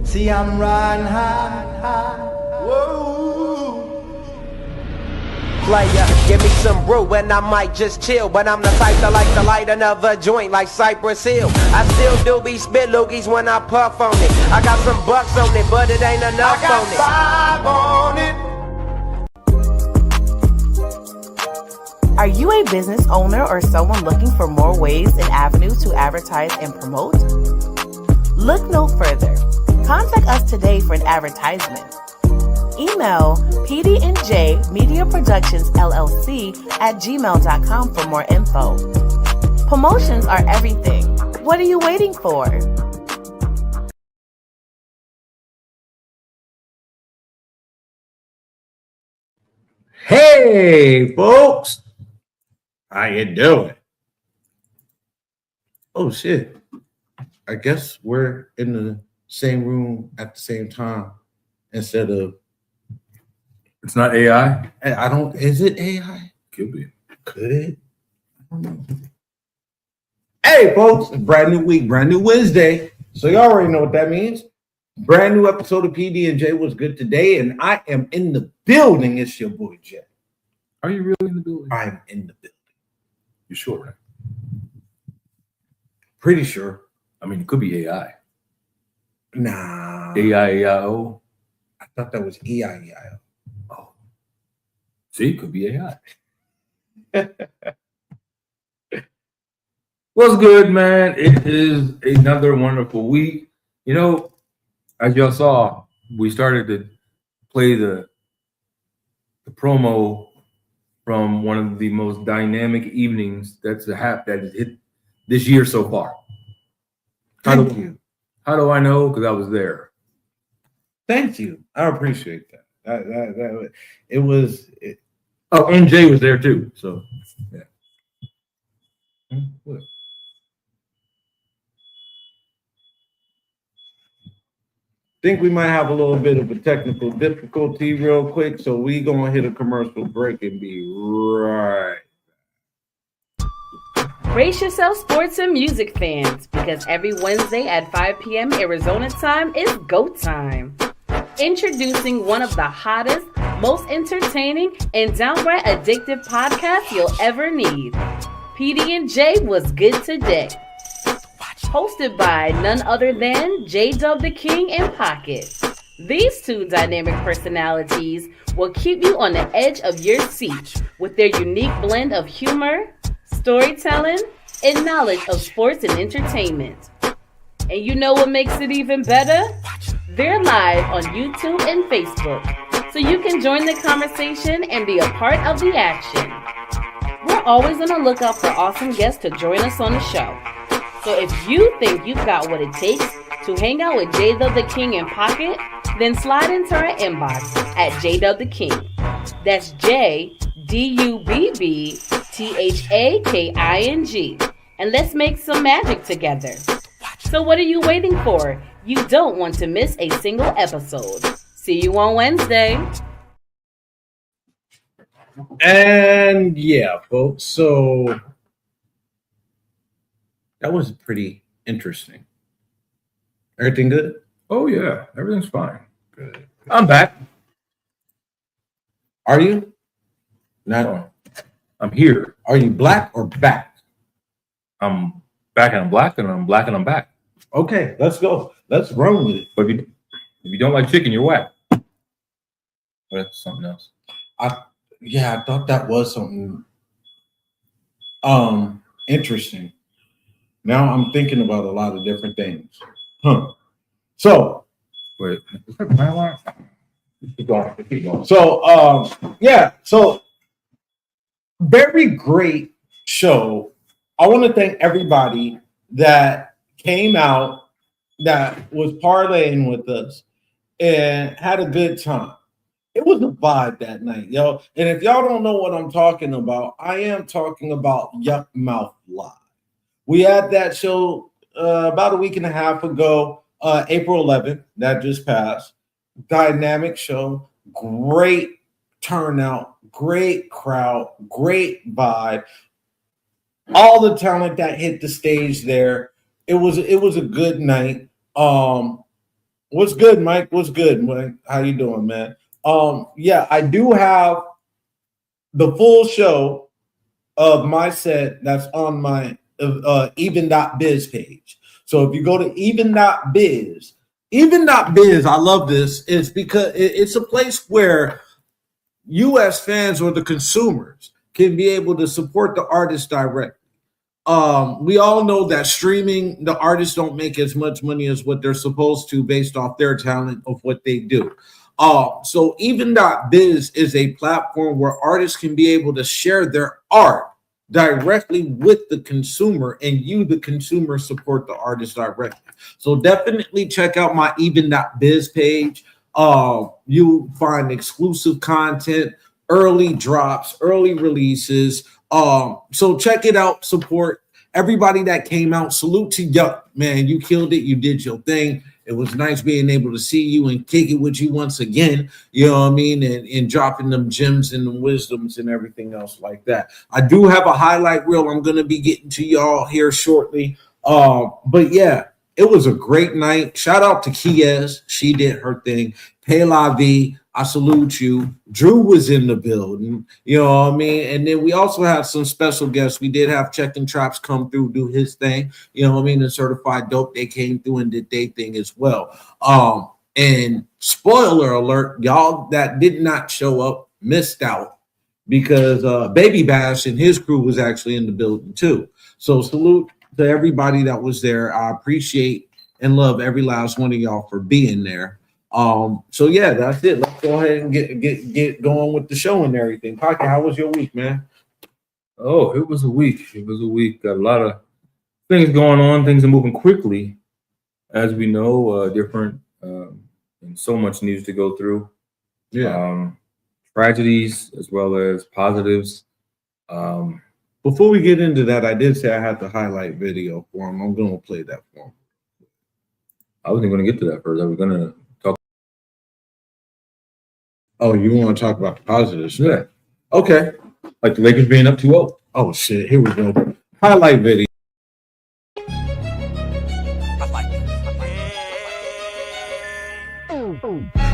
See, I'm riding high. Whoa. Player, give me some brew and I might just chill. But I'm the type that like to light another joint like Cypress Hill. I still do be spit loogies when I puff on it. I got some bucks on it, but it ain't enough I got on it. 5 on it. Are you a business owner or someone looking for more ways and avenues to advertise and promote? Look no further. Contact us today for an advertisement. Email PD&J Media Productions LLC at gmail.com for more info. Promotions are everything. What are you waiting for? Hey, folks. How you doing? Oh, shit. I guess we're in the same room at the same time instead of... It's not AI? Is it AI? Could be. Could it? I don't know. Hey, folks, brand new week, brand new Wednesday. So you already know what that means. Brand new episode of PD&J was good today, and I am in the building. It's your boy, Jay. Are you really in the building? I'm in the building. You sure, right? Pretty sure. I mean, it could be AI. Nah. AIEIO. I thought that was EIEIO. Oh. See, it could be AI. What's good, man? It is another wonderful week. You know, as y'all saw, we started to play the promo from one of the most dynamic evenings that has hit this year so far. Thank you. How do I know? Because I was there. Thank you. I appreciate that. It was. Oh, and Jay was there too. So, yeah. What? Think we might have a little bit of a technical difficulty real quick, so we gonna hit a commercial break and be right. Brace yourself, sports and music fans, because every Wednesday at 5 p.m. Arizona time is go time. Introducing one of the hottest, most entertaining, and downright addictive podcasts you'll ever need. PD&J was good today. Hosted by none other than J-Dub the King and Pocket. These two dynamic personalities will keep you on the edge of your seat with their unique blend of humor, storytelling, and knowledge of sports and entertainment. And you know what makes it even better? They're live on YouTube and Facebook, so you can join the conversation and be a part of the action. We're always on the lookout for awesome guests to join us on the show. So if you think you've got what it takes to hang out with J-Dub the King and Pocket, then slide into our inbox at J-Dub the King. That's JDUBBTHAKING. And let's make some magic together. So what are you waiting for? You don't want to miss a single episode. See you on Wednesday. And yeah, folks, so that was pretty interesting. Everything good? Oh, yeah. Everything's fine. Good. I'm back. Are you? Not. I'm here. Are you black or back? I'm back and I'm black, and I'm black and I'm back. Okay, let's go. Let's run with it. But if you don't like chicken, you're whack. Well, that's something else. I thought that was something interesting. Now I'm thinking about a lot of different things. So wait, is that my alarm? Keep going. So so very great show. I want to thank everybody that came out, that was parlaying with us and had a good time. It was a vibe that night, yo. And if y'all don't know what I'm talking about, I am talking about Yuck Mouth Live. We had that show about a week and a half ago, April 11th, that just passed. Dynamic show, great turnout, great crowd, great vibe. All the talent that hit the stage there. It was a good night. What's good, Mike? What's good, Mike? How you doing, man? Yeah, I do have the full show of my set that's on my even.biz page. So if you go to even.biz, I love this. It's because it's a place where U.S. fans or the consumers can be able to support the artist directly. We all know that streaming, the artists don't make as much money as what they're supposed to based off their talent of what they do. So even.biz is a platform where artists can be able to share their art directly with the consumer, and you, the consumer, support the artist directly. So definitely check out my even.biz page. You find exclusive content, early drops, early releases. So check it out, support everybody that came out. Salute to Yuck, man. You killed it. You did your thing. It was nice being able to see you and kick it with you once again, you know what I mean, and dropping them gems and them wisdoms and everything else like that. I do have a highlight reel I'm going to be getting to y'all here shortly. But yeah, it was a great night. Shout out to Kies. She did her thing. Hey, La Vie, I salute you. Drew was in the building, you know what I mean? And then we also had some special guests. We did have Check and Traps come through, do his thing, you know what I mean? And Certified Dope, they came through and did their thing as well. And spoiler alert, y'all that did not show up missed out because Baby Bash and his crew was actually in the building too. So salute to everybody that was there. I appreciate and love every last one of y'all for being there. So yeah, that's it. Let's go ahead and get going with the show and everything. Pocket, how was your week, man? Oh, it was a week. It was a week. Got a lot of things going on. Things are moving quickly, as we know. Different and so much news to go through. Yeah. Tragedies as well as positives. Before we get into that, I did say I had the highlight video for him. I'm going to play that for him. I wasn't going to get to that first. I was going to talk. Oh, you want to talk about the positives? Yeah. Okay. Like the Lakers being up 2-0. Oh, shit. Here we go. Highlight video.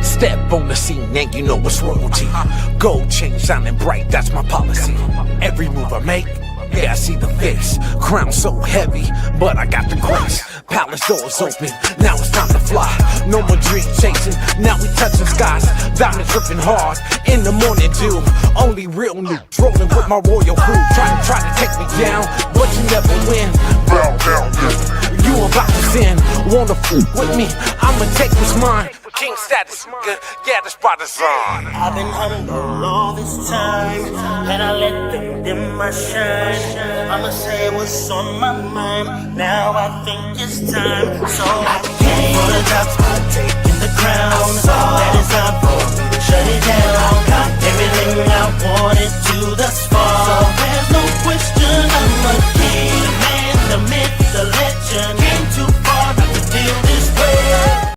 Step on the scene and you know it's royalty. Gold chain shining bright, that's my policy. Every move I make, yeah, I see the face. Crown so heavy, but I got the grace. Palace doors open, now it's time to fly. No more dream chasing, now we touching skies. Diamonds dripping hard, in the morning dew. Only real news, rolling with my royal crew. Try to take me down, but you never win. You about to sin, wanna fool with me? I'ma take what's mine. King status, yeah, that's by design. I've been humble all this time, and I let them dim my shine. I'ma say what's on my mind, now I think it's time. So I came for the top, taking the crown. That is not for me to shut it down. Got everything I wanted to thus far, so there's no question I'm a king. The man, the myth, the legend. Came too far not to feel this way.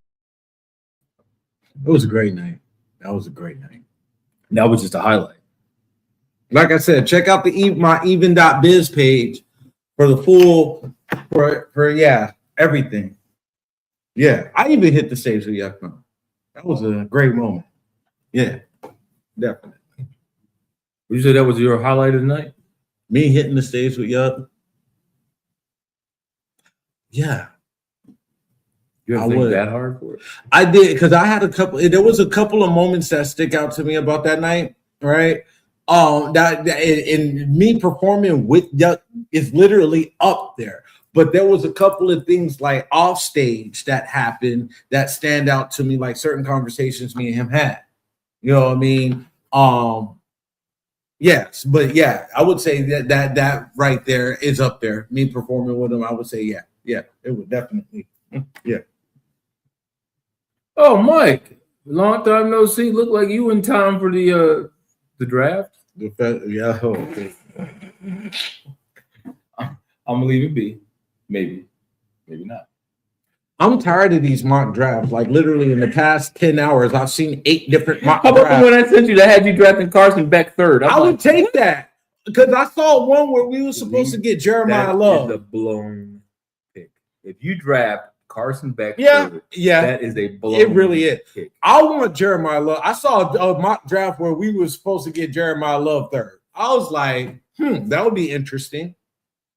It was a great night. That was a great night. That was just a highlight. Like I said, check out my even.biz page for the full for yeah, everything. Yeah, I even hit the stage with Yuck. That was a great moment. Yeah, definitely. Would you say that was your highlight of the night? Me hitting the stage with Yuck. Yeah. You have to think that hard for it? I did, because I had there was a couple of moments that stick out to me about that night, right? And me performing with Yuck is literally up there. But there was a couple of things like off stage that happened that stand out to me, like certain conversations me and him had. You know what I mean? Yes, but yeah, I would say that right there is up there. Me performing with him, I would say yeah, it would definitely, yeah. Oh, Mike, long time no see. Look like you in time for the draft. Yeah. Okay. I'm gonna leave it be. Maybe not. I'm tired of these mock drafts. Like literally in the past 10 hours, I've seen 8 different mock How about drafts. the one I sent you that had you drafting Carson Beck third? I would take that because I saw one where we were supposed to get Jeremiah Love. That is a blown pick. If you draft Carson back. Yeah, third, yeah. that is a blown It really is. kick. I want Jeremiah Love. I saw a mock draft where we were supposed to get Jeremiah Love third. I was like, that would be interesting.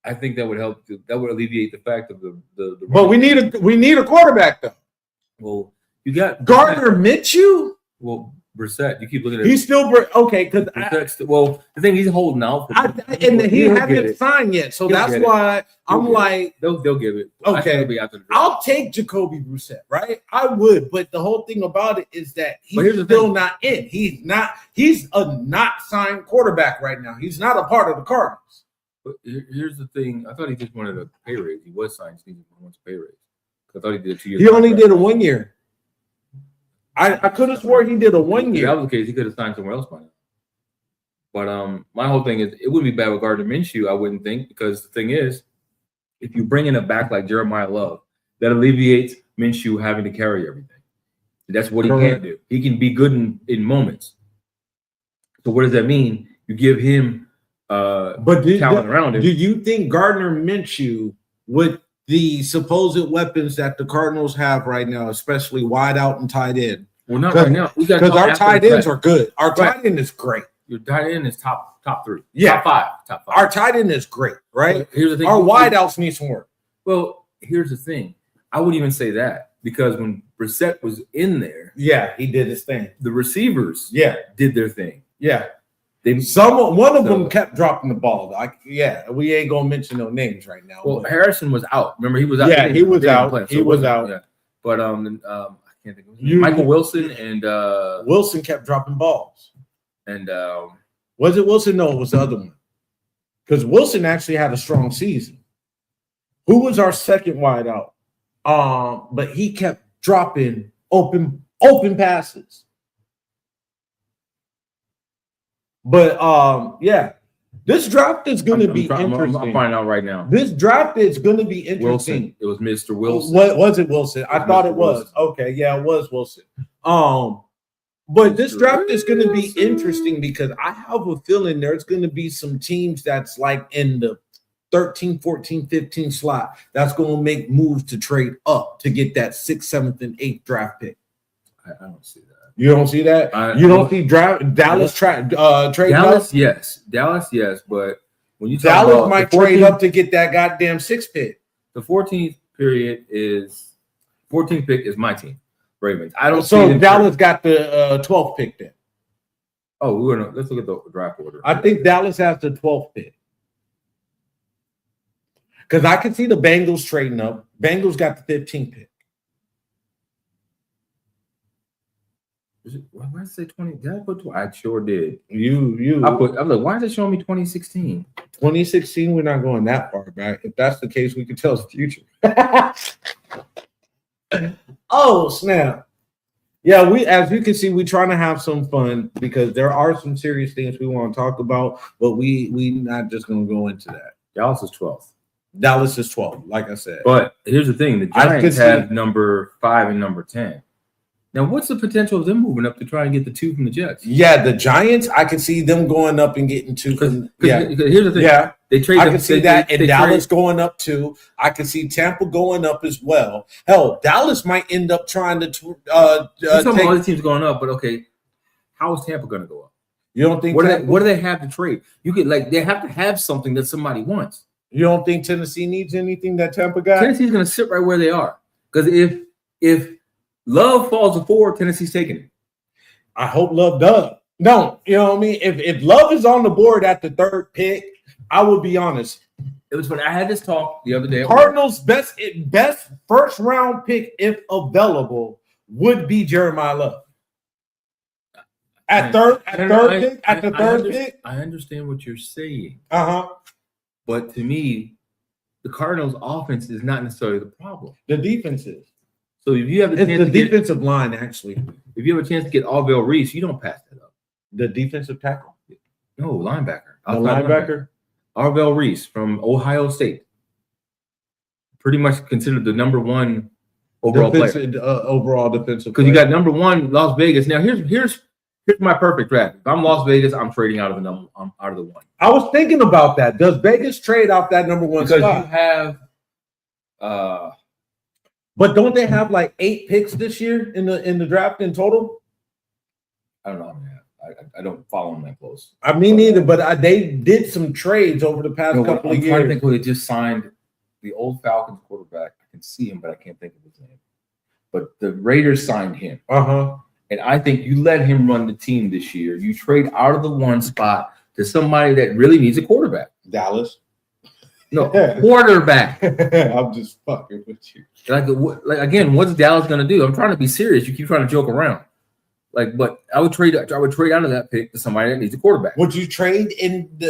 I think that would help. That would alleviate the fact of the But we need a quarterback though. Well, you got Gardner Minshew. Well, Brissett, you keep looking at He's still okay because well, the thing he's holding out for, and he hasn't signed yet, so that's why I'm like, they'll give it. Okay, be after the draft. I'll take Jacoby Brissett, right? I would, but the whole thing about it is that he's still not in. He's a not signed quarterback right now. He's not a part of the Cardinals. But here's the thing: I thought he just wanted a pay raise. He was signed, so he wants a pay raise. I thought he did a 2 year. He only did a 1 year. I could have swore he did a 1 year. If that was the case, he could have signed somewhere else by now. But my whole thing is, it wouldn't be bad with Gardner Minshew, I wouldn't think, because the thing is, if you bring in a back like Jeremiah Love, that alleviates Minshew having to carry everything. That's what he can't do. He can be good in moments. So what does that mean? You give him talent around him. Do you think Gardner Minshew, with the supposed weapons that the Cardinals have right now, especially wide out and tight end? Well, not right now. Because our tight ends are good. Our tight end is great. Your tight end is top three. Yeah. Top five. Our tight end is great, right? But here's the thing. Our wideouts need some work. Well, here's the thing. I wouldn't even say that, because when Brissett was in there, yeah, he did his thing. The receivers, did their thing. Yeah. One of them kept dropping the ball. We ain't gonna mention no names right now. Well, Harrison was out. Remember, he was out. Yeah, he was out. He was out. Yeah. But I can't think of his name. Michael Wilson and Wilson kept dropping balls. And was it Wilson? No, it was the other one. Because Wilson actually had a strong season. Who was our second wide out? But he kept dropping open passes. But this draft is going to be interesting. I'm finding out right now. This draft is going to be interesting. Wilson. It was Mr. Wilson. What was it, Wilson? I thought it was. Wilson. Okay, yeah, it was Wilson. But this draft is going to be interesting because I have a feeling there's going to be some teams that's like in the 13, 14, 15 slot that's going to make moves to trade up to get that 6th, 7th, and 8th draft pick. I don't see that. You don't see that? You don't see Dallas trade Dallas, up? yes. Dallas, yes. But when you talk Dallas about might trade up to get that goddamn 6th pick. The 14th pick is my team, Ravens. I don't. So Dallas got the 12th pick then. Oh, let's look at the draft order. I think Dallas has the 12th pick. Because I can see the Bengals trading up. Bengals got the 15th pick. Why did it say 20? Did I put 20? I sure did. I'm like, why is it showing me 2016? 2016, we're not going that far back. If that's the case, we can tell the future. Oh, snap. Yeah, as you can see, we're trying to have some fun because there are some serious things we want to talk about, but we not just going to go into that. Dallas is 12th. Dallas is 12, like I said. But here's the thing. The Giants have number 5 and number 10. Now, what's the potential of them moving up to try and get the 2 from the Jets? Yeah, the Giants, I can see them going up and getting 2. Because here's the thing. Yeah, I can see that. And Dallas going up too. I can see Tampa going up as well. Hell, Dallas might end up trying to some other teams going up, but okay, how is Tampa going to go up? You don't think what do they have to trade? You could they have to have something that somebody wants. You don't think Tennessee needs anything that Tampa got? Tennessee's going to sit right where they are. Because if Love falls to 4, Tennessee's taking it. I hope Love does. No, you know what I mean? If Love is on the board at the 3rd pick, I will be honest. It was when I had this talk the other day. Cardinals' best first round pick, if available, would be Jeremiah Love. At the third pick. I understand what you're saying. Uh-huh. But to me, the Cardinals' offense is not necessarily the problem. The defense is. So if you have the defensive line, actually. If you have a chance to get Alvell Reese, you don't pass that up. The defensive tackle? No, linebacker. The linebacker? Alvell Reese from Ohio State. Pretty much considered the number 1 overall player. Overall defensive player. Because you got number 1 Las Vegas. Now here's my perfect draft. If I'm Las Vegas, I'm trading out of the 1. I was thinking about that. Does Vegas trade out that number 1 because spot? You have But don't they have like 8 picks this year in the draft in total? I don't know. I don't follow them that close. I mean, neither. But they did some trades over the past couple of years. I'm trying to think who they just signed. The old Falcons quarterback. I can see him, but I can't think of his name. But the Raiders signed him. And I think you let him run the team this year. You trade out of the 1 spot to somebody that really needs a quarterback. Dallas. No, quarterback. I'm just fucking with you. Like again, what's Dallas going to do? I'm trying to be serious. You keep trying to joke around. But I would trade out of that pick to somebody that needs a quarterback. Would you trade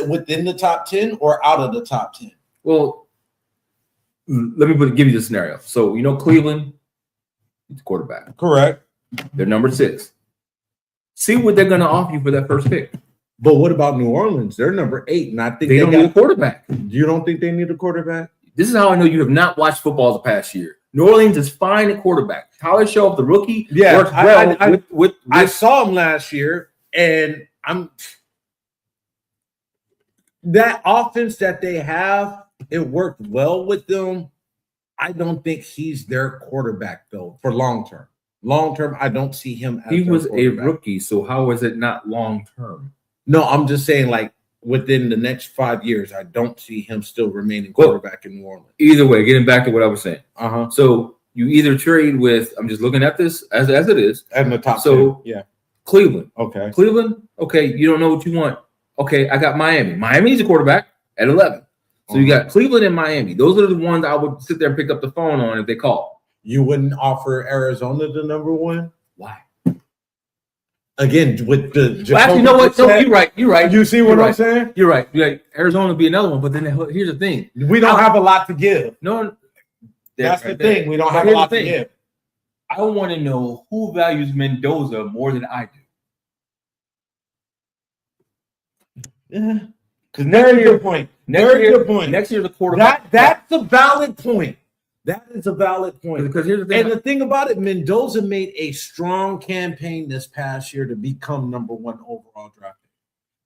within the top 10 or out of the top 10? Well, let me give you the scenario. So Cleveland, it's quarterback. Correct. They're number 6. See what they're going to offer you for that first pick. But what about New Orleans? They're number 8, and I think they don't need a quarterback. You don't think they need a quarterback? This is how I know you have not watched football the past year. New Orleans is fine at quarterback. Tyler Show, the rookie, works well with I saw him last year, and that offense that they have, it worked well with them. I don't think he's their quarterback though for long term. Long term, I don't see him. He was a rookie, so how is it not long term? No, I'm just saying, like within the next 5 years, I don't see him still remaining quarterback in New Orleans. Either way, getting back to what I was saying. So you either trade with. I'm just looking at this as it is, and the top. So 10. Yeah, Cleveland. Okay, Cleveland. Okay, you don't know what you want. Okay, I got Miami. Miami needs a quarterback at 11. So you got Cleveland and Miami. Those are the ones I would sit there and pick up the phone on if they call. You wouldn't offer Arizona the number 1? Why? Again, with the well, actually, you know what? No, you're right. You're right. You see what I'm saying? You're right. Arizona would be another one, but then here's the thing: we don't have a lot to give. No, that's the thing. We don't have a lot to give. I want to know who values Mendoza more than I do. Yeah, because very good point. Very good point. Next year, the quarterback. That's a valid point. That is a valid point. Because here's the thing. And the thing about it, Mendoza made a strong campaign this past year to become number 1 overall draft pick.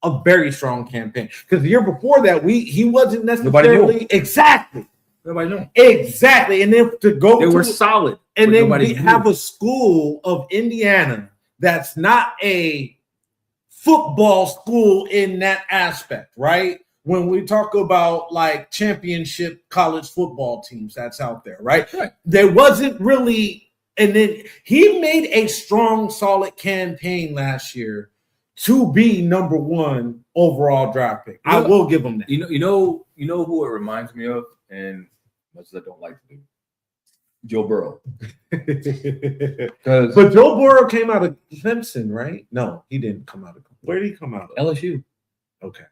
A very strong campaign. Because the year before that, he wasn't necessarily exactly. Nobody knew. Exactly. And then to go, they were solid. And then we have a school of Indiana that's not a football school in that aspect, right? When we talk about like championship college football teams that's out there, right? There wasn't really, and then he made a strong, solid campaign last year to be number 1 overall draft pick. I will give him that. You know who it reminds me of, and much as I don't like to do, Joe Burrow. But Joe Burrow came out of Clemson, right? No, he didn't come out of. Where did he come out of? LSU. Okay.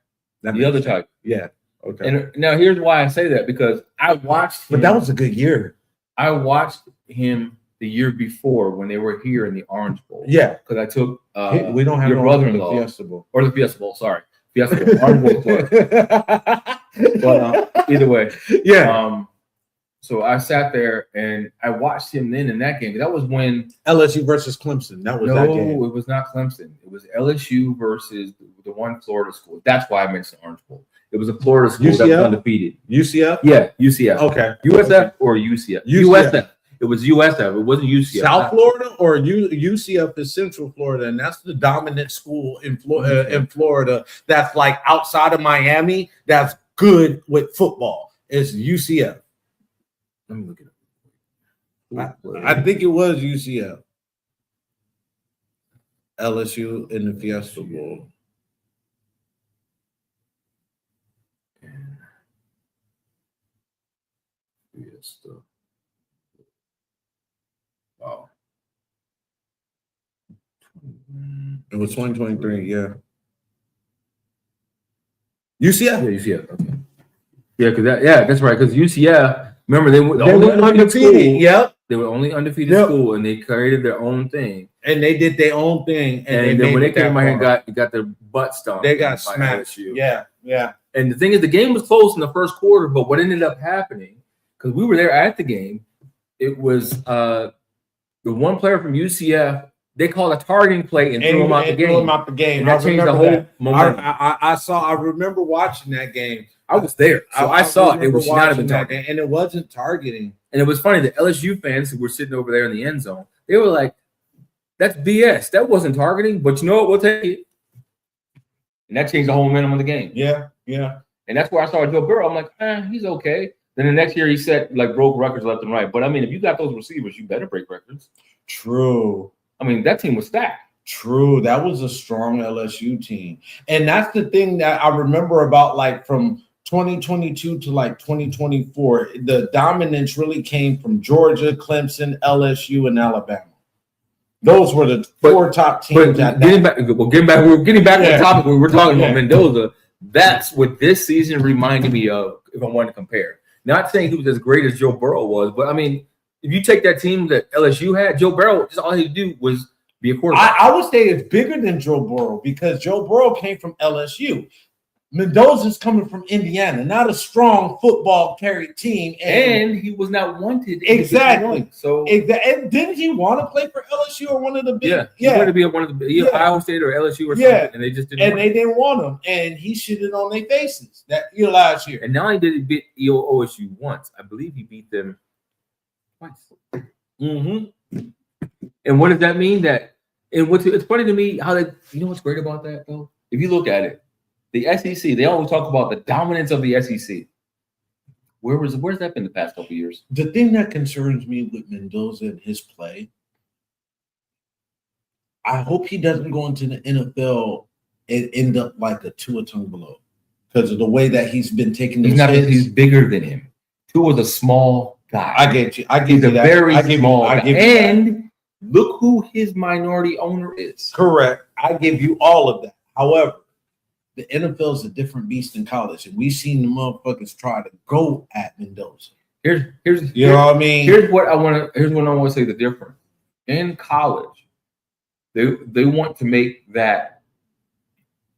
The other type. Yeah. Okay. And now here's why I say that, because I watched him. But that was a good year. I watched him the year before when they were here in the Orange Bowl. Yeah. Because I took we don't have your brother-in-law. Fiesta Bowl. Or the Fiesta Bowl, sorry. Fiesta Bowl. Orange Bowl. But either way. Yeah. So I sat there and I watched him then in that game. That was when LSU versus Clemson. That was that game. No, it was not Clemson. It was LSU versus the one Florida school. That's why I mentioned Orange Bowl. It was a Florida school that was undefeated. UCF? Yeah, UCF. Okay. USF or UCF? USF. It was USF. It wasn't UCF. South Florida or UCF is Central Florida, and that's the dominant school in Florida. That's like outside of Miami. That's good with football. It's UCF. Let me look it up. I think it was UCF. LSU in the Fiesta Bowl. Fiesta. Wow. It was 2023, yeah. UCF? Yeah, UCF. Okay. Yeah, that's right. Because UCF. Remember, they were undefeated. Yep. They were only undefeated school, and they created their own thing. And they did their own thing. And then when they came out here and got their butt stomped. They got smashed. Yeah. And the thing is, the game was close in the first quarter, but what ended up happening, because we were there at the game, it was the one player from UCF, they called a targeting play and threw him out the game. And that changed the whole momentum. I remember watching that game. I was there, so I saw it. It remember was should not have been watching that targeting. game, and it wasn't targeting. And it was funny. The LSU fans who were sitting over there in the end zone, they were like, "That's BS. That wasn't targeting." But you know what? We'll take it. And that changed the whole momentum of the game. Yeah, yeah. And that's where I saw Joe Burrow. I'm like, he's okay. Then the next year he set like broke records left and right. But I mean, if you got those receivers, you better break records. True. I mean, that team was stacked. True. That was a strong LSU team. And that's the thing that I remember about like from 2022 to like 2024. The dominance really came from Georgia, Clemson, LSU, and Alabama. Those were the four top teams. But getting back to the topic we were talking about Mendoza. That's what this season reminded me of if I wanted to compare. Not saying he was as great as Joe Burrow was, but I mean, if you take that team that LSU had, Joe Burrow, just all he could do was be a quarterback. I would say it's bigger than Joe Burrow because Joe Burrow came from LSU. Mendoza's coming from Indiana, not a strong football carried team. And he was not wanted. Exactly. So and didn't he want to play for LSU or one of the big? He wanted to be one of the Ohio State or LSU or something, and they just didn't. And they didn't want him, and he shitted on their faces that last year. And not only did he beat OSU once, I believe he beat them twice. Mm-hmm. And what does that mean? It's funny to me how you know what's great about that though? If you look at it. The SEC, they always talk about the dominance of the SEC. Where's that been the past couple of years? The thing that concerns me with Mendoza and his play, I hope he doesn't go into the NFL and end up like a Tua Tagovailoa because of the way that he's been taking those hits. He's bigger than him. Tua's a small guy. I get you. He's a very small guy. And look who his minority owner is. Correct. I give you all of that. However, the NFL is a different beast than college, and we've seen the motherfuckers try to go at Mendoza. Here's you know what I mean. Here's what I want to say the difference. In college, they want to make that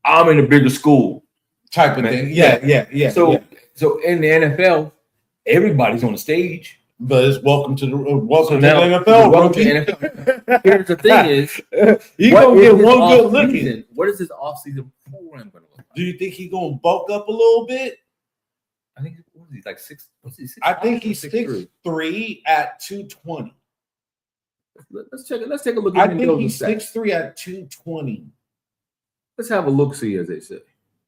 I'm in a bigger school type of thing. Yeah. So in the NFL, everybody's on the stage. But it's welcome to the NFL. Welcome to NFL. Here's the thing is, you're gonna get one good look in. What is his offseason program going to look like? Do you think he's gonna bulk up a little bit? I think he's like 6. What's he? 6'5"? I think he's 6'3" at 220. Let's check it. Let's take a look at I think he's 6'3" at 220. Let's have a look see, as they say.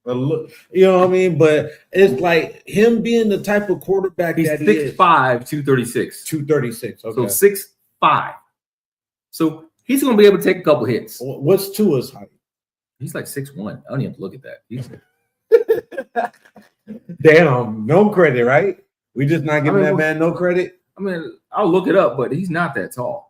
Look, you know what I mean? But it's like him being the type of quarterback he's that 6'5", 236. 236. Okay. So 6'5". So he's going to be able to take a couple hits. What's Tua's height? He's like 6'1". I don't even have to look at that. He's damn, no credit, right? We just not giving that man no credit. I mean, I'll look it up, but he's not that tall.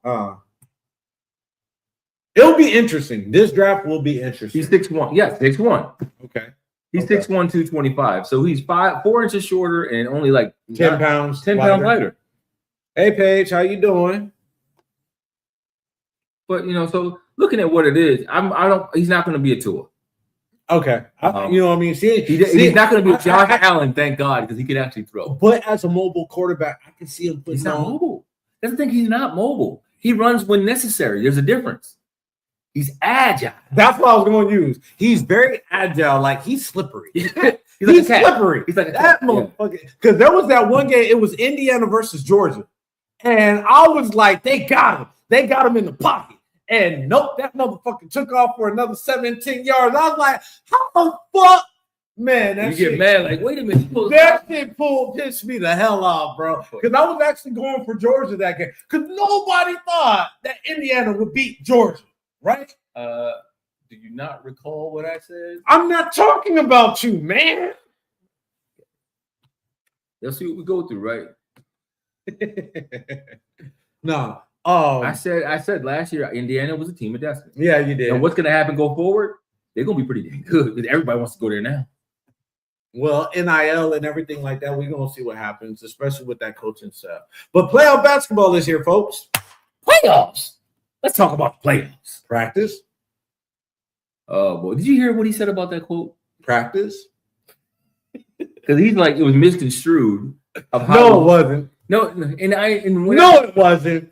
It'll be interesting. This draft will be interesting. He's 6'1". Yes, 6'1". Okay. He's 6'1", 225. So he's 4 inches shorter and only like 10 pounds lighter. Hey, Paige, how you doing? But so looking at what it is, he's not going to be a Tua. Okay. You know what I mean? He's not going to be a Josh Allen, thank God, because he can actually throw. But as a mobile quarterback, I can see him putting He's not mobile. That's the thing. He's not mobile. He runs when necessary. There's a difference. He's agile. That's what I was going to use. He's very agile. Like he's slippery. He's slippery. He's like that motherfucker. Because there was that one game. It was Indiana versus Georgia, and I was like, they got him. They got him in the pocket. And nope, that motherfucker took off for another 17 yards. I was like, how the fuck, man? That you get mad. Like, wait a minute. That shit pissed me the hell off, bro. Because I was actually going for Georgia that game. Because nobody thought that Indiana would beat Georgia. Right? Do you not recall what I said? I'm not talking about you, man. Let's see what we go through, right? No. I said last year Indiana was a team of destiny. Yeah, you did. And what's gonna happen go forward? They're gonna be pretty dang good because everybody wants to go there now. Well, NIL and everything like that, we're gonna see what happens, especially with that coaching staff. But playoff basketball is here, folks. Playoffs. Let's talk about playoffs. Practice. Oh, boy. Did you hear what he said about that quote? Practice. Because he's like, it was misconstrued. No, it wasn't. No, it wasn't.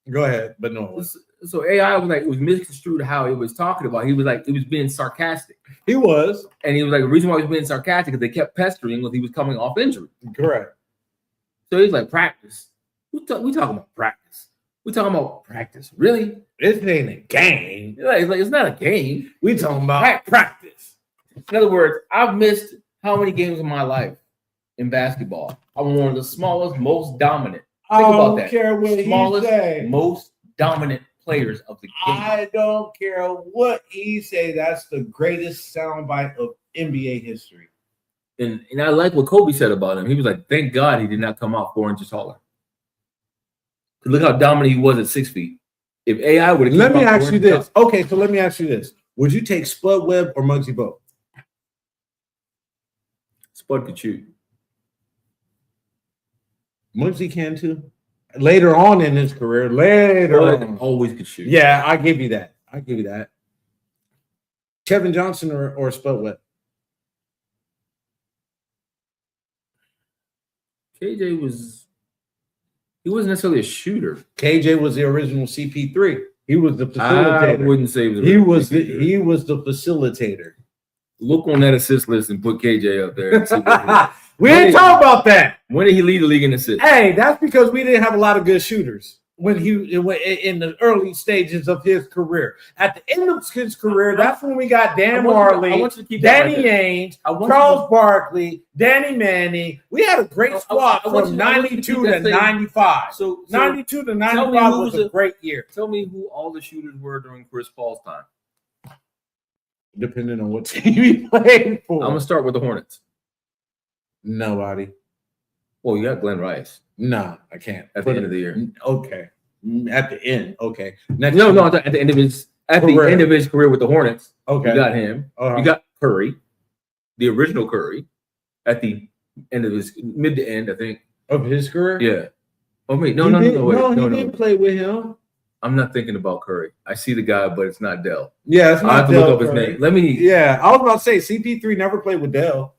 Go ahead, but no. So AI was like, it was misconstrued how it was talking about. He was like, it was being sarcastic. He was. And he was like, the reason why he was being sarcastic is they kept pestering was he was coming off injury. Correct. So he's like, practice. We talking about practice. We talking about practice. Really? This ain't a game. It's not a game. We talking about practice. In other words, I've missed how many games in my life in basketball? I'm one of the smallest, most dominant. Think about that. I don't care what smallest, he say. Most dominant players of the game. I don't care what he say. That's the greatest soundbite of NBA history. And I like what Kobe said about him. He was like, thank God he did not come out 4 inches taller. Look how dominant he was at 6 feet. If AI would have, let me ask you this. Okay, so let me ask you this: would you take Spud Webb or Muggsy Bogues? Spud could shoot. Muggsy can too. Later on in his career, always could shoot. Yeah, I give you that. Kevin Johnson or Spud Webb? KJ he wasn't necessarily a shooter. KJ was the original CP3. He was the facilitator. I wouldn't say he was he was the facilitator. Look on that assist list and put KJ up there. And see we didn't talk about that. When did he lead the league in assists? Hey, that's because we didn't have a lot of good shooters when he in the early stages of his career. At the end of his career, that's when we got Dan Marley, Danny Ainge, Charles Barkley, Danny Manning. We had a great squad from 92 to 95. So 92 to 95 was a great year. Tell me who all the shooters were during Chris Paul's time. Depending on what team he played for. I'm going to start with the Hornets. Nobody. Well, you got Glenn Rice. No, I can't. At the end of the year. Okay. At the end. Okay. At the end of his career with the Hornets. Okay. You got him. You got Curry, the original Curry, at the end of his mid to end, I think. Of his career? Yeah. Oh wait, no. He didn't play with him. I'm not thinking about Curry. I see the guy, but it's not Dell. Yeah, it's not. I have to look up his name. Let me. Yeah, I was about to say CP3 never played with Dell.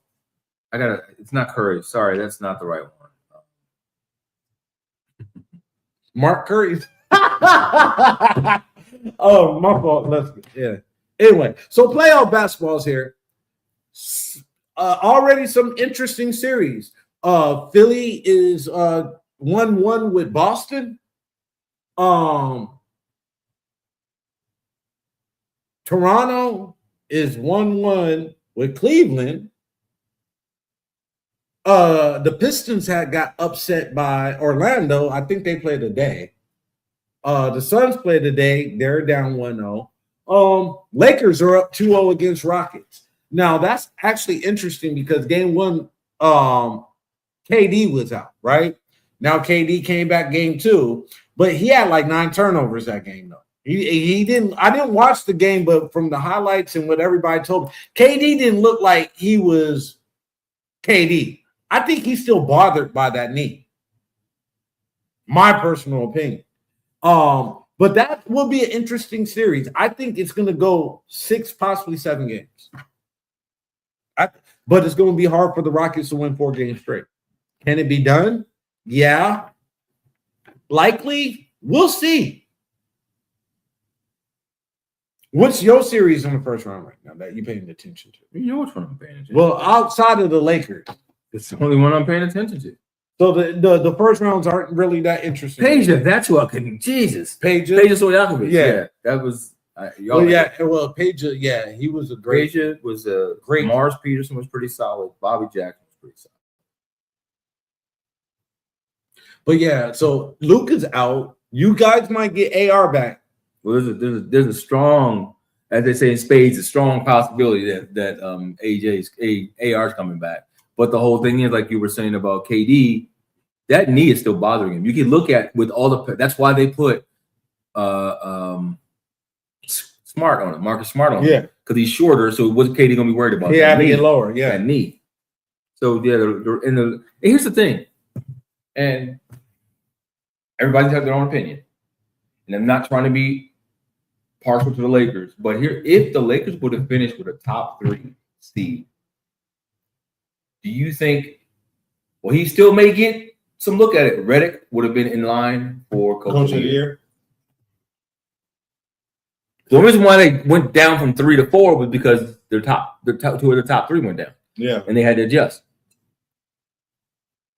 It's not Curry. Sorry, that's not the right one. Mark Curry. Oh, my fault. Anyway, so playoff basketball's here. Already some interesting series. Philly is 1-1 with Boston. Toronto is 1-1 with Cleveland. The Pistons got upset by Orlando. I think they played today. The Suns played today. They're down 1-0. Lakers are up 2-0 against Rockets. Now that's actually interesting because game one, KD was out, right? Now KD came back game two, but he had like 9 turnovers that game though. He didn't. I didn't watch the game, but from the highlights and what everybody told me, KD didn't look like he was KD. I think he's still bothered by that knee. My personal opinion. But that will be an interesting series. I think it's going to go 6, possibly 7 games. But it's going to be hard for the Rockets to win 4 games straight. Can it be done? Yeah. Likely. We'll see. What's your series in the first round right now that you're paying attention to? You know which one I'm paying attention to. Well, outside of the Lakers. It's the only one I'm paying attention to. So the first rounds aren't really that interesting. Peja, that's who I couldn't. Jesus. Peja Stojakovic. Yeah. That was Peja, yeah, he was a great. Peja was a great. Mars Peterson was pretty solid. Bobby Jackson was pretty solid. But yeah, so Luke is out. You guys might get AR back. Well, there's a strong, as they say in spades, a strong possibility that AR's coming back. But the whole thing is, like you were saying about KD, that knee is still bothering him. You can look at with all the. That's why they put Smart on it, Marcus Smart on it, because he's shorter. So what's KD gonna be worried about? He had to get lower, that knee. So yeah, and here's the thing, and everybody's got their own opinion, and I'm not trying to be partial to the Lakers, but here, if the Lakers would have finished with a top 3 seed, do you think? Well, he still may get some look at it. Redick would have been in line for Coach of the Year. The reason why they went down from 3 to 4 was because the top 2 of the top 3 went down. Yeah. And they had to adjust.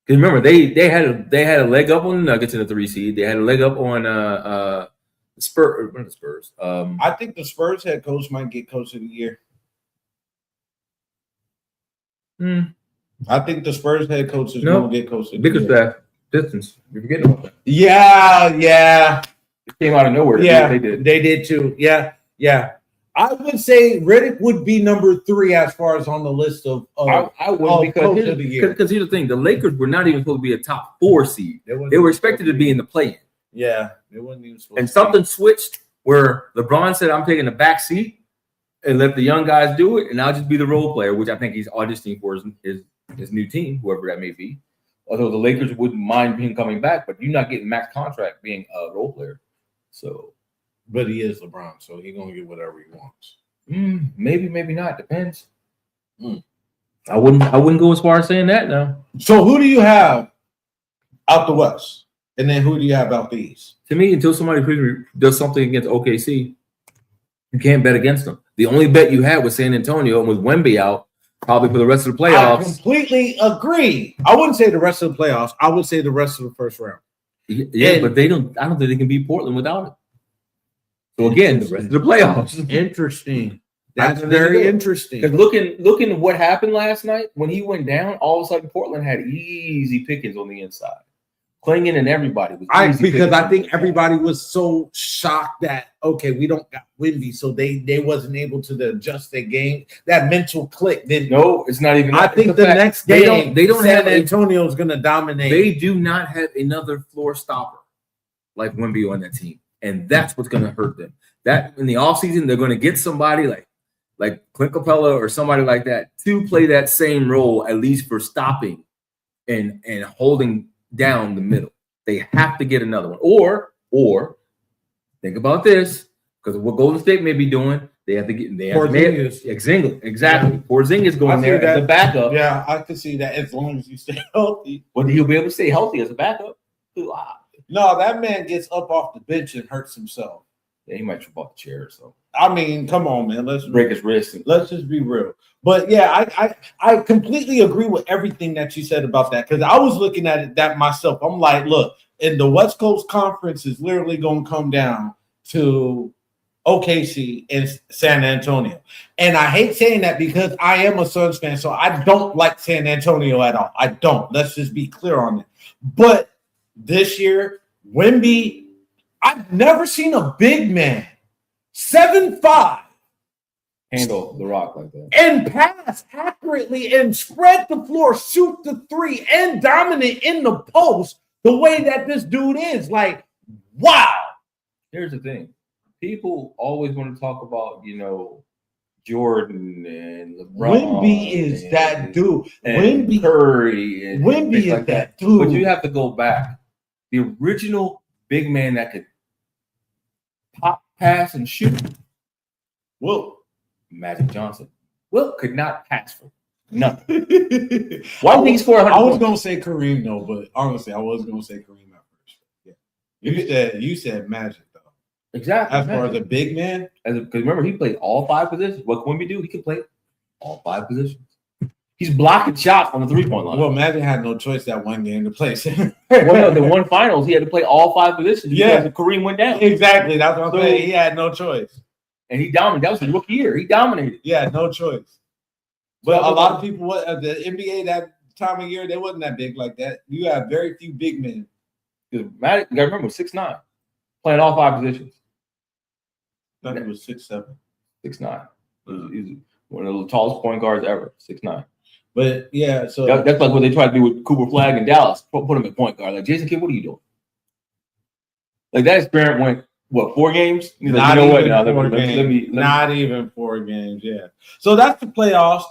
Because remember, they had a leg up on the Nuggets in the 3 seed. They had a leg up on the Spurs. I think the Spurs head coach might get coach of the year. I think the Spurs head coach is going to get coach of the Bigger year. staff, distance. You're forgetting about that. Yeah. It came out of nowhere. Yeah, They did. They did too. Yeah. I would say Riddick would be number 3 as far as on the list of I wouldn't coach of the year. Because here's the thing: the Lakers were not even supposed to be a top 4 seed. They were expected to be in the play-in. Yeah, they wasn't even supposed. And something switched where LeBron said, "I'm taking the back seat and let the young guys do it, and I'll just be the role player," which I think he's auditioning for his new team, whoever that may be. Although the Lakers wouldn't mind him coming back, but you're not getting max contract being a role player. So. But he is LeBron, so he's gonna get whatever he wants. Maybe not. Depends. I wouldn't go as far as saying that now. So who do you have out the West, and then who do you have out the East? To me, until somebody does something against OKC, you can't bet against them. The only bet you had was San Antonio, and with Wemby out, probably for the rest of the playoffs. I completely agree. I wouldn't say the rest of the playoffs. I would say the rest of the first round. Yeah, but I don't think they can beat Portland without it. So again, the rest of the playoffs. Interesting. That's very interesting. Because looking at what happened last night when he went down, all of a sudden Portland had easy pickings on the inside. Klingin and everybody was because I think everybody was so shocked that we don't got Wemby, so they wasn't able to adjust their game. That mental click didn't. No, it's not even. I think the next game they don't San have Antonio's going to dominate. They do not have another floor stopper like Wemby on that team, and that's what's going to hurt them. That in the offseason, they're going to get somebody like Clint Capella or somebody like that to play that same role, at least for stopping and holding down the middle. They have to get another one. Or think about this, because what Golden State may be doing, they have to get Porzingis. Exactly. Yeah. Porzingis going there as a backup. Yeah, I can see that as long as you stay healthy. Well, he'll be able to stay healthy as a backup. No, that man gets up off the bench and hurts himself. Yeah, he might trip off the chair or something. I mean, come on, man. Let's break his wrist. Let's just be real. But yeah, I completely agree with everything that you said about that, because I was looking at that myself. I'm like, look, and the West Coast Conference is literally going to come down to OKC and San Antonio. And I hate saying that because I am a Suns fan, so I don't like San Antonio at all. I don't. Let's just be clear on it. But this year, Wemby, I've never seen a big man 7'5" handle the rock like that and pass accurately and spread the floor, shoot the three, and dominate in the post the way that this dude is. Like, wow. Here's the thing. People always want to talk about, Jordan and LeBron. Wemby is that dude. Wemby, Curry. And Wemby is that dude. But you have to go back. The original big man that could pop, pass, and shoot. Well, Magic Johnson. Well, could not pass for nothing. Why did he score 100 I was going to say Kareem, though, but honestly, I was going to say Kareem at first. Yeah. You said Magic, though. Exactly. As far as a big man. Because remember, he played all 5 positions. What can we do? He can play all 5 positions. He's blocking shots on the three-point line. Well, Magic had no choice that one game to play. Well, the one finals, he had to play all 5 positions. Yeah. Because Kareem went down. Exactly. That's what I'm saying. He had no choice. And he dominated. That was his rookie year. He dominated. Yeah, no choice. But a lot of people, the NBA that time of year, they wasn't that big like that. You have very few big men. Because Magic, you got to remember, 6'9", playing all 5 positions. I thought he was 6'7". 6'9". He's one of the tallest point guards ever. 6'9". But yeah, so that's like what they tried to do with Cooper Flag in Dallas. Put him at point guard. Like, Jason Kidd, what are you doing? Like, that experiment went, 4 games? He's like, not even 4 games, yeah. So that's the playoffs.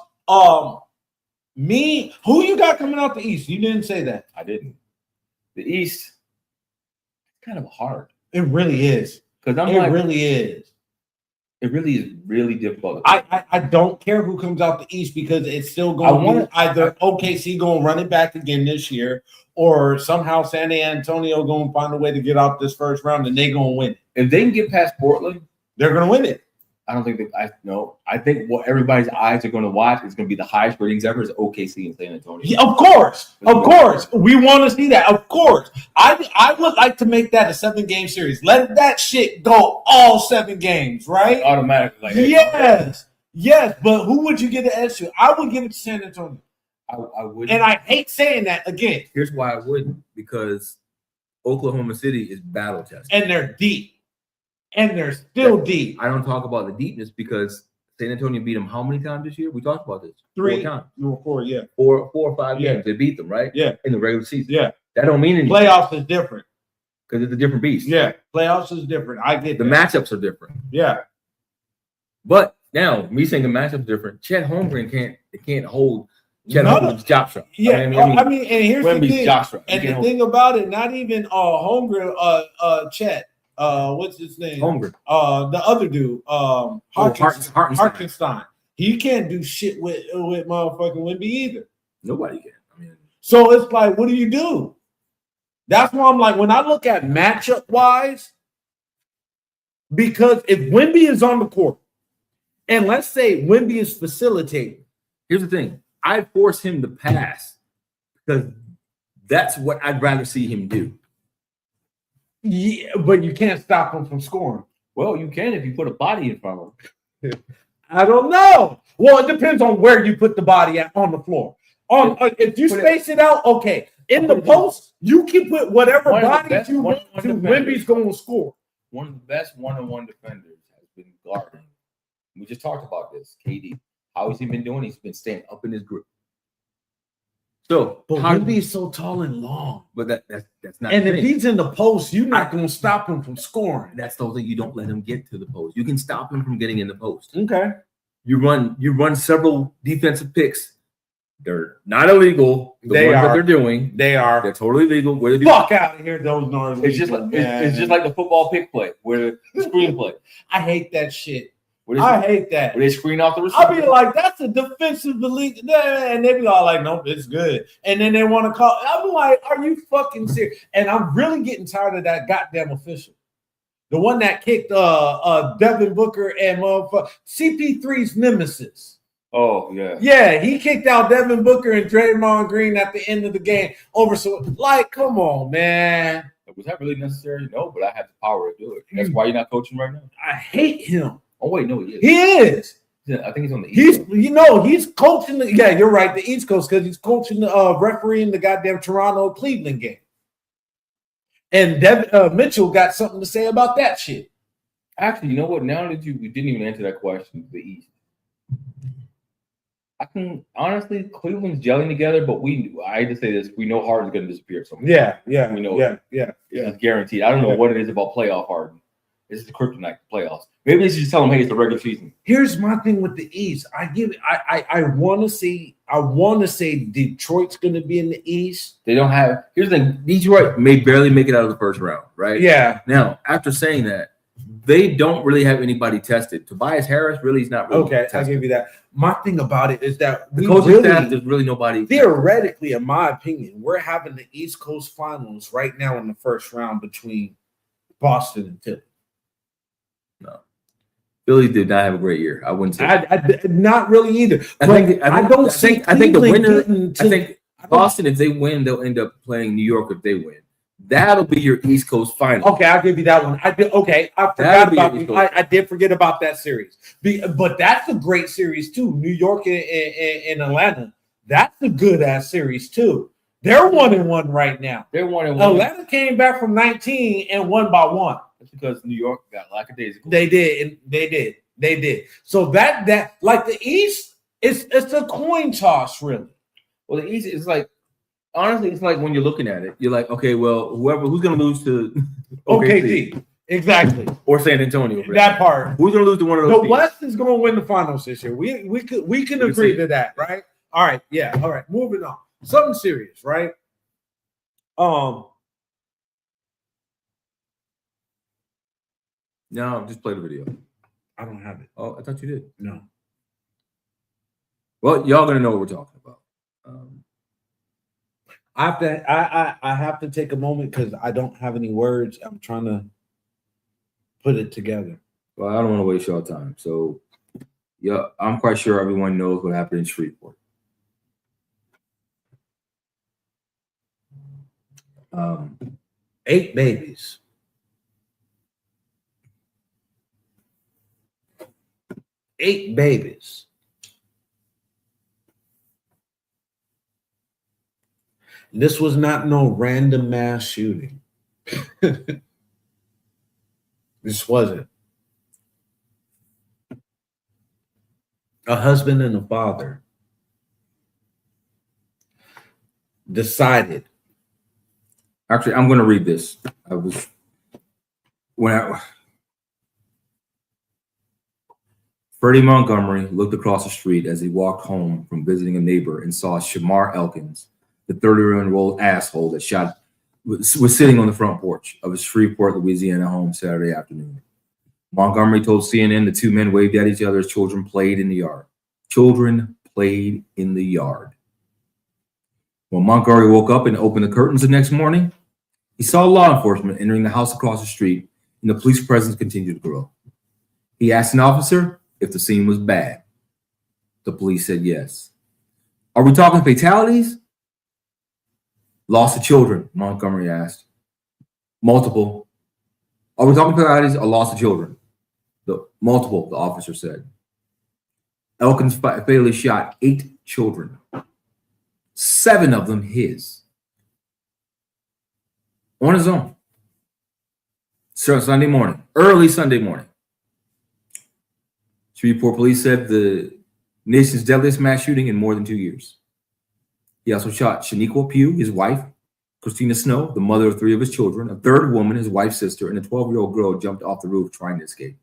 Who you got coming out the East? You didn't say that. I didn't. The East, kind of hard. It really is. Because it really is. It really is really difficult. I don't care who comes out the East, because it's still going to be either OKC going to run it back again this year, or somehow San Antonio going to find a way to get out this first round and they going to win. If they can get past Portland, They're gonna win it. I don't think I think what everybody's eyes are going to watch is going to be the highest ratings ever is OKC and San Antonio. Yeah, of course. We want to see that. Of course. I would like to make that a 7-game series. Let that shit go all 7 games, right? Automatically. Like, yes. But who would you give the edge to? I would give it to San Antonio. I would. And I hate saying that again. Here's why I wouldn't, because Oklahoma City is battle tested. And they're deep. And they're still deep. I don't talk about the deepness because San Antonio beat them how many times this year? We talked about this. 3 4 times. 4, yeah. 4 or 5 games. They beat them, right? Yeah. In the regular season. Yeah. That don't mean anything. Playoffs is different. Because it's a different beast. Yeah. Playoffs is different. I get the matchups are different. Yeah. But now, me saying the matchups different, Chet Holmgren can't hold Chet Holmgren's job strap. Yeah. I mean, and here's the thing. And the thing about it, not even Holmgren, Chet. What's his name? Holmgren. The other dude, Hartenstein. He can't do shit with motherfucking Wemby either. Nobody can. I mean, so it's like, what do you do? That's why I'm like, when I look at matchup wise, because if Wemby is on the court, and let's say Wemby is facilitating. Here's the thing: I force him to pass because that's what I'd rather see him do. Yeah, but you can't stop him from scoring. Well, you can if you put a body in front of him. I don't know. Well, it depends on where you put the body at on the floor. If you space it out, okay. In the post, you can put whatever body you want to. Wemby's going to score. One of the best one-on-one defenders has been guarding. We just talked about this. KD. How has he been doing? He's been staying up in his grip. So, but Wemby is so tall and long. But that's not. And if he's in the post, you're not going to stop him from scoring. That's the whole thing. You don't let him get to the post. You can stop him from getting in the post. Okay. You run several defensive picks. They're not illegal. The ones that they're doing, they're totally legal. Where they fuck out of here, those Northern. It's just like the football pick play, where the screen play. I hate that shit. I hate that. Where they screen off the receiver. I'll be like, that's a defensive elite. And they be all like, nope, it's good. And then they want to call. I'm like, are you fucking serious? And I'm really getting tired of that goddamn official. The one that kicked Devin Booker and CP3's nemesis. Oh, yeah. Yeah, he kicked out Devin Booker and Draymond Green at the end of the game over. So, like, come on, man. Was that really necessary? No, but I had the power to do it. That's why you're not coaching right now? I hate him. Oh, wait, no, he is. He is. Yeah, I think he's on the East Coast. He's coaching. Yeah, you're right. The East Coast, because he's coaching, refereeing the goddamn Toronto-Cleveland game. And Mitchell got something to say about that shit. Actually, you know what? Now that we didn't even answer that question, the East. I can honestly, Cleveland's gelling together, but I hate to say this, we know Harden's going to disappear somewhere. Yeah. We know It's guaranteed. I don't know what it is about playoff Harden. It's the kryptonite playoffs. Maybe they should just tell him, hey, it's the regular season. Here's my thing with the East. I want to say Detroit's going to be in the East. They don't have. Here's the thing: Detroit may barely make it out of the first round, right? Yeah. Now, after saying that, they don't really have anybody tested. Tobias Harris really is not really tested. I'll give you that. My thing about it is that the coaching staff, there's really nobody. Theoretically, in my opinion, we're having the East Coast Finals right now in the first round between Boston and Philly. No, Philly did not have a great year. I wouldn't say. I not really either. I think the winner. I think Boston, if they win, they'll end up playing New York if they win. That'll be your East Coast final. Okay, I'll give you that one. I forgot about. I did forget about that series. But that's a great series too. New York and Atlanta. That's a good ass series too. They're 1-1 right now. They're 1-1. Atlanta came back from 19 and won by 1. That's because New York got lackadaisical. They did. So that like the East, it's a coin toss, really. Well, the East is like. Honestly, it's like when you're looking at it, you're like, okay, well, who's going to lose to OKC. Exactly. Or San Antonio. That part. Who's going to lose to one of those teams? The West is going to win the finals this year. We can agree to that, right? All right. Yeah. All right. Moving on. Something serious, right? No, just play the video. I don't have it. Oh, I thought you did. No. Well, y'all going to know what we're talking about. I have to take a moment because I don't have any words. I'm trying to put it together. Well, I don't want to waste your time. So, yeah, I'm quite sure everyone knows what happened in Shreveport. 8 babies. Eight babies. This was not no random mass shooting. This wasn't. A husband and a father decided. Actually, I'm going to read this. Freddie Montgomery looked across the street as he walked home from visiting a neighbor and saw Shamar Elkins, the 30-year-old asshole that was sitting on the front porch of his Shreveport, Louisiana home Saturday afternoon. Montgomery told CNN the two men waved at each other as children played in the yard. Children played in the yard. When Montgomery woke up and opened the curtains the next morning, he saw law enforcement entering the house across the street, and the police presence continued to grow. He asked an officer if the scene was bad. The police said yes. Are we talking fatalities? Loss of children, Montgomery asked. Multiple. Are we talking fatalities or loss of children? Multiple, the officer said. Elkins fatally shot 8 children, 7 of them his, on his own. Sunday morning, early Sunday morning. Shreveport police said the nation's deadliest mass shooting in more than 2 years. He also shot Shaniqua Pugh, his wife, Christina Snow, the mother of 3 of his children, a third woman, his wife's sister, and a 12-year-old girl jumped off the roof trying to escape.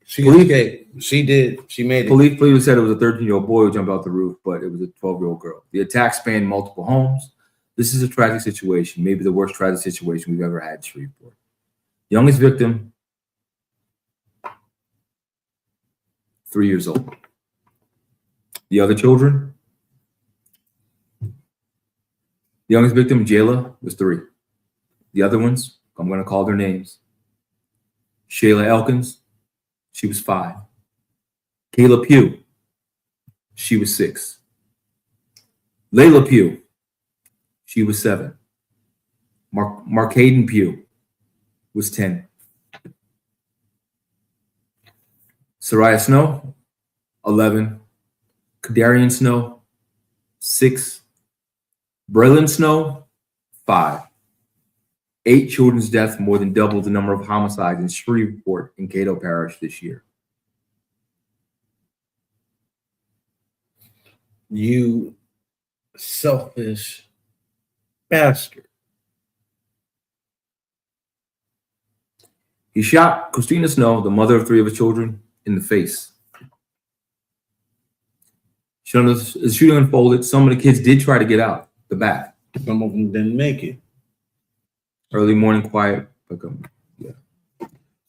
She escaped. She did. She made it. Police said it was a 13-year-old boy who jumped off the roof, but it was a 12-year-old girl. The attack spanned multiple homes. This is a tragic situation, maybe the worst tragic situation we've ever had in Shreveport. Youngest victim, 3 years old. The other children, the youngest victim, Jayla, was 3. The other ones, I'm going to call their names. Shayla Elkins, she was 5. Kayla Pugh, she was 6. Layla Pugh, she was 7. Marcaden Pugh was 10. Soraya Snow, 11. Kadarian Snow, 6. Braylon Snow, 5. 8 children's deaths, more than double the number of homicides in Shreveport and Cato Parish this year. You selfish bastard. He shot Christina Snow, the mother of 3 of his children, in the face. As the shooting unfolded, some of the kids did try to get out the back. Some of them didn't make it. Early morning quiet. Yeah.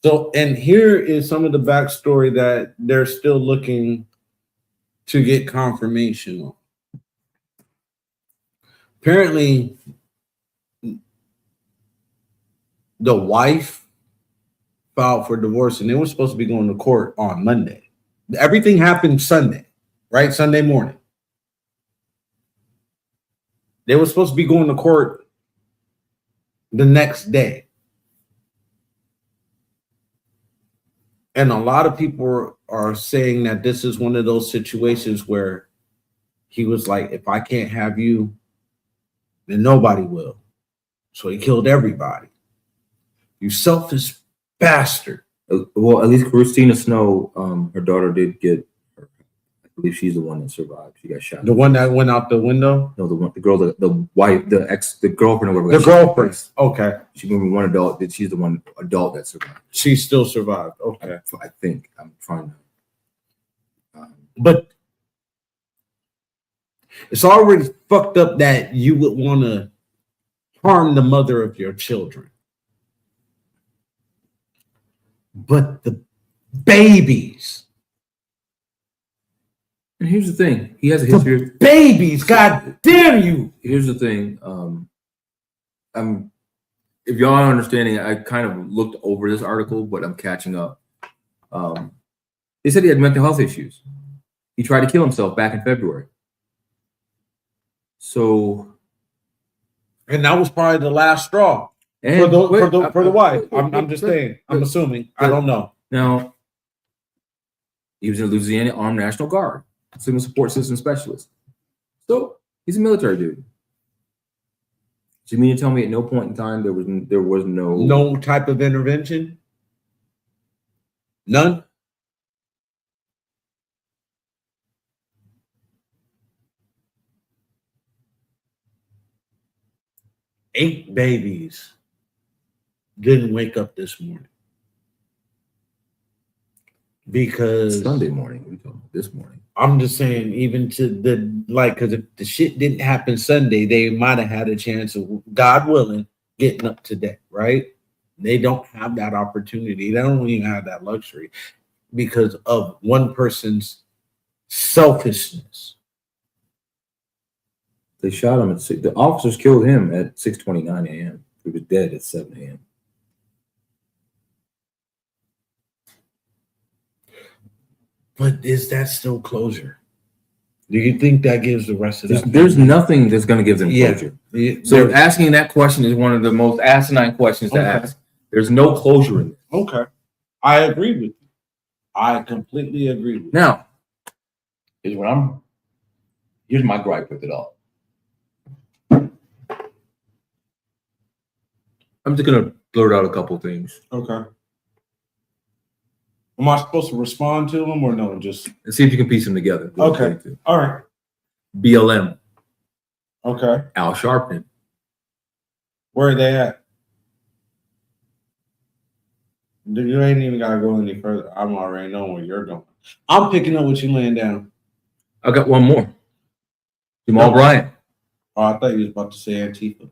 So, and here is some of the backstory that they're still looking to get confirmation on. Apparently, the wife filed for divorce, and they were supposed to be going to court on Monday. Everything happened Sunday, right? Sunday morning. They were supposed to be going to court the next day. And a lot of people are saying that this is one of those situations where he was like, if I can't have you, then nobody will. So he killed everybody. You selfish bastard. Well, at least Christina Snow, her daughter did get, I believe she's the one that survived. She got shot. The one that went out the window? No, the girl, the wife, the girlfriend or whatever. The girlfriend. Okay. She moved one adult. She's the one adult that survived. She still survived. Okay. I think. I'm trying to. But it's already fucked up that you would want to harm the mother of your children. But the babies. And here's the thing. He has a history of babies. God damn you. Here's the thing. if y'all are understanding, I kind of looked over this article, but I'm catching up. They said he had mental health issues. He tried to kill himself back in February. So, and that was probably the last straw for the wife. I'm just saying. I'm assuming. I don't know. Now, he was in Louisiana Armed National Guard, Civil Support System Specialist. So he's a military dude. So you mean to tell me at no point in time there was no type of intervention? None. Eight babies didn't wake up this morning because Sunday morning. We talking about this morning. I'm just saying, even to because if the shit didn't happen Sunday, they might have had a chance of, God willing, getting up today, right? They don't have that opportunity. They don't even have that luxury because of one person's selfishness. They shot him the officers killed him at 6:29 a.m. He was dead at 7 a.m. But is that still closure? Do you think that gives the rest of that? There's nothing that's going to give them closure. Yeah. So asking that question is one of the most asinine questions to ask. There's no closure in it. Okay. I agree with you. I completely agree with you. Now, here's my gripe with it all. I'm just going to blurt out a couple things. Okay. Am I supposed to respond to them or no? Just and see if you can piece them together. Okay. All right. BLM. Okay. Al Sharpton. Where are they at? You ain't even got to go any further. I'm already knowing where you're going. I'm picking up what you laying down. I got one more. Jamal Bryant. Oh, I thought you was about to say Antifa.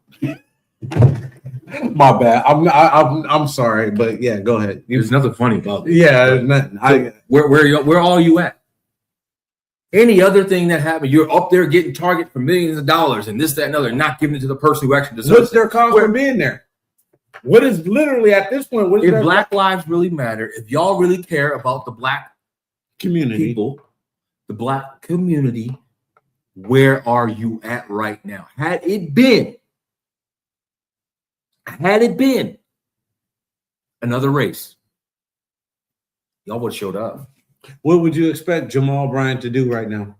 My bad. I'm sorry, but yeah, go ahead. There's nothing funny about it. Yeah, there's nothing. Where all you at? Any other thing that happened, you're up there getting targeted for millions of dollars and this, that, and other, not giving it to the person who actually deserves it. What's their cause for being there? What is literally at this point? What is if Black lives really matter, if y'all really care about the Black community, people, the Black community, where are you at right now? Had it been another race, y'all would have showed up. What would you expect Jamal Bryant to do right now?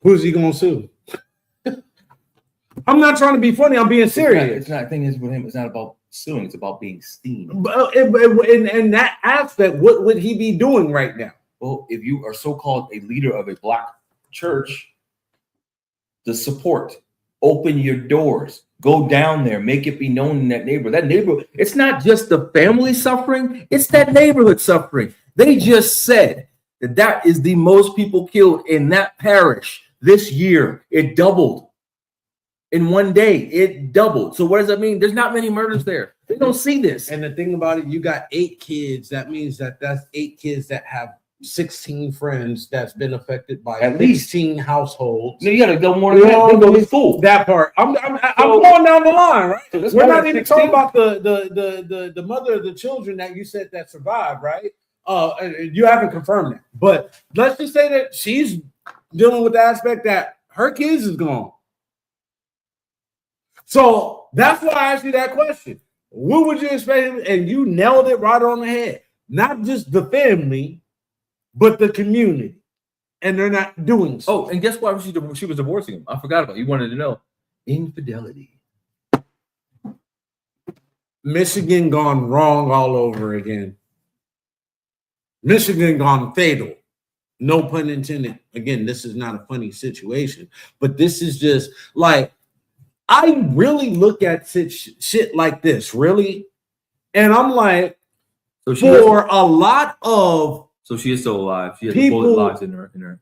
Who's he going to sue? I'm not trying to be funny. I'm being serious. It's not. The thing is with him, it's not about suing. It's about being seen. But in that aspect, what would he be doing right now? Well, if you are so-called a leader of a Black church, the support, open your doors, go down there, make it be known in that neighborhood. That neighborhood, it's not just the family suffering, it's that neighborhood suffering. They just said that is the most people killed in that parish this year. It doubled. In one day, it doubled. So what does that mean? There's not many murders there. They don't see this. And the thing about it, you got 8 kids. That means that's 8 kids that have 16 friends that's been affected by at least 16 households. No, you got to go more than that. Go to school. That part. I'm going down the line, right? So we're not even talking about the mother of the children that you said that survived, right? You haven't confirmed that, but let's just say that she's dealing with the aspect that her kids is gone. So that's why I asked you that question. What would you expect? And you nailed it right on the head. Not just the family, but the community. And they're not doing so. Oh, and guess why she was divorcing him? I forgot about it. You wanted to know. Infidelity. Michigan gone wrong all over again. Michigan gone fatal. No pun intended. Again, this is not a funny situation, but this is just like, I really look at shit like this, really. And I'm like, so she is still alive. She has a bullet lodged in her.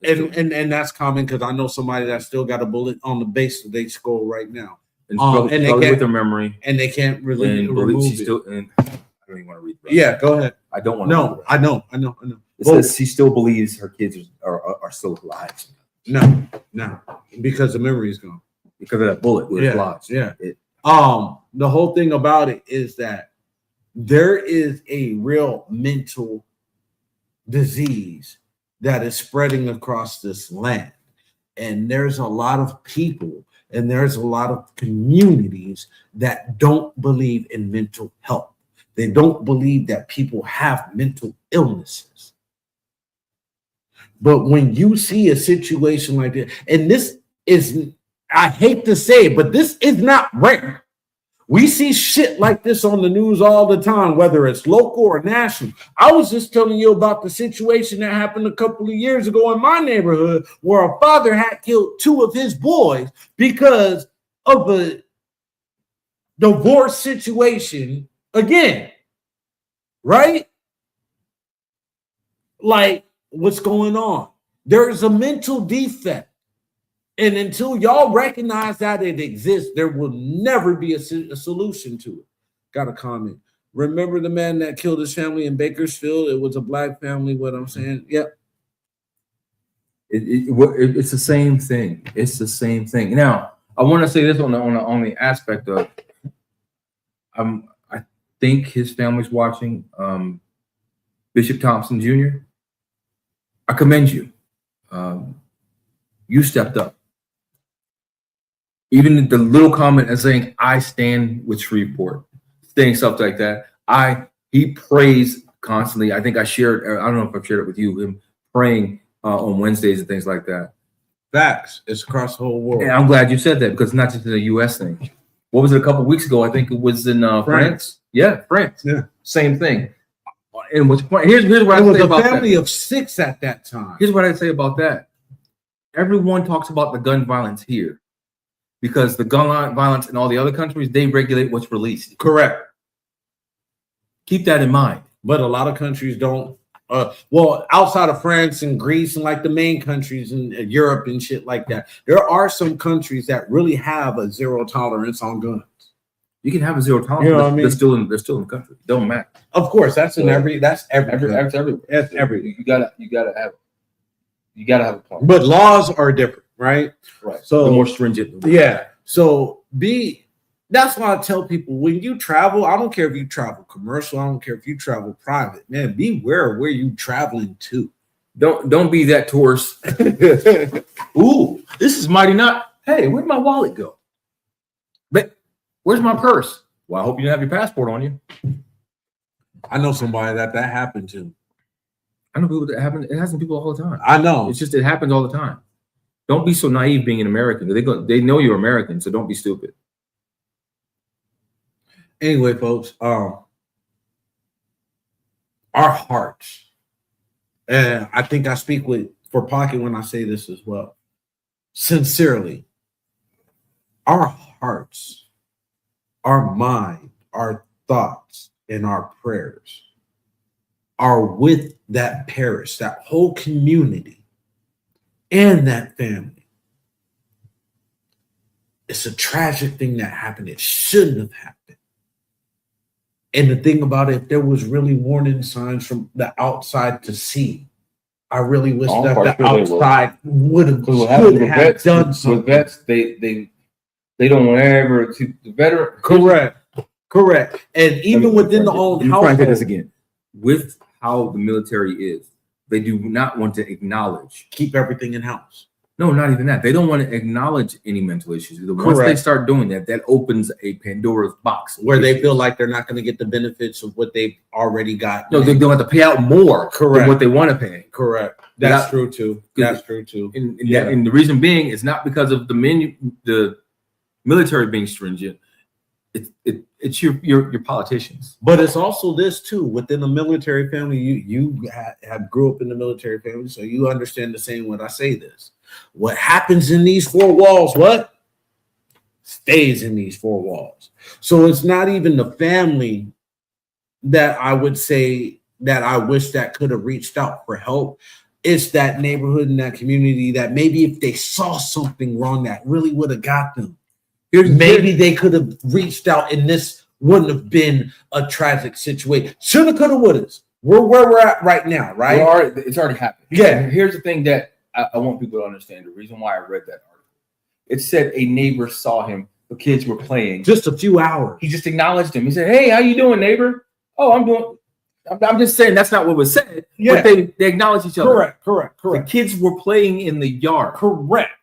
And that's common because I know somebody that still got a bullet on the base of their skull right now. And probably with their memory. And they can't really remove it. I don't even want to read it. Yeah, go ahead. I don't want to. No, I know. It says she still believes her kids are still alive. No, because the memory is gone. Because of that bullet was lodged. Yeah. The whole thing about it is that there is a real mental disease that is spreading across this land. And there's a lot of people and there's a lot of communities that don't believe in mental health. They don't believe that people have mental illnesses. But when you see a situation like this, and this is, I hate to say it, but this is not rare. We see shit like this on the news all the time, whether it's local or national. I was just telling you about the situation that happened a couple of years ago in my neighborhood where a father had killed two of his boys because of a divorce situation again, right? Like, what's going on? There is a mental defect. And until y'all recognize that it exists, there will never be a solution to it. Got a comment. Remember the man that killed his family in Bakersfield? It was a black family. What I'm saying? Yep. It's the same thing. It's the same thing. Now, I want to say this on the aspect of, I think his family's watching. Bishop Thompson Jr., I commend you. You stepped up. Even the little comment as saying, I stand with Shreveport, saying stuff like that. He prays constantly. I think I shared, I don't know if I've shared it with you, him praying on Wednesdays and things like that. Facts. It's across the whole world. And I'm glad you said that because it's not just a U.S. thing. What was it a couple of weeks ago? I think it was in France. Yeah, France. Yeah. Same thing. And what's point? Here's what I say about that. It was a family of 6 at that time. Here's what I say about that. Everyone talks about the gun violence here because the gun violence in all the other countries, they regulate what's released. Correct. Keep that in mind. But a lot of countries don't. Well, outside of France and Greece and like the main countries in Europe and shit like that, there are some countries that really have a zero tolerance on guns. You can have a zero tolerance. You know what I mean? They're still in the country. Don't matter. Of course, that's everywhere. That's everywhere. That's everywhere. You gotta have a plan. But laws are different, right? Right. So the more stringent. Yeah. So that's why I tell people when you travel, I don't care if you travel commercial, I don't care if you travel private, man, beware of where you traveling to. Don't be that tourist. Ooh, this is mighty not. Hey, where'd my wallet go? But where's my purse? Well, I hope you didn't have your passport on you. I know somebody that happened to. I know people that happen. It happens to people all the time. I know. It's just it happens all the time. Don't be so naive being an American. They know you're American, so don't be stupid. Anyway, folks, our hearts, and I think I speak for Pocket when I say this as well. Sincerely, our hearts, our mind, our thoughts, and our prayers are with that parish, that whole community, and that family. It's a tragic thing that happened. It shouldn't have happened. And the thing about it, if there was really warning signs from the outside to see, I really wish that the outside would have done something. With vets, they don't want ever to the veteran. Correct. And even within the own household. Try to get this again. With how the military is, they do not want to acknowledge. Keep everything in house. No, not even that. They don't want to acknowledge any mental issues. Once they start doing that, that opens a Pandora's box where they feel like they're not going to get the benefits of what they've already got. No, they don't have to pay out more than what they want to pay. Correct. That's true too. That's true too. And the reason being is not because of the military being stringent. It's your politicians. But it's also this too. Within the military family, you have grew up in the military family, so you understand the same when I say this. What happens in these 4 walls, what stays in these 4 walls. So it's not even the family that I would say that I wish that could have reached out for help. It's that neighborhood and that community that maybe if they saw something wrong that really would have got them, maybe they could have reached out and this wouldn't have been a tragic situation. Shoulda, coulda, woulda. We're where we're at right now, right? It's already happened. Yeah. Here's the thing that I want people to understand. The reason why I read that article. It said a neighbor saw him the kids were playing. Just a few hours. He just acknowledged him. He said, "Hey, how you doing, neighbor?" "Oh, I'm doing." I'm just saying that's not what was said. Yeah. But they acknowledge each other. Correct. The kids were playing in the yard. Correct.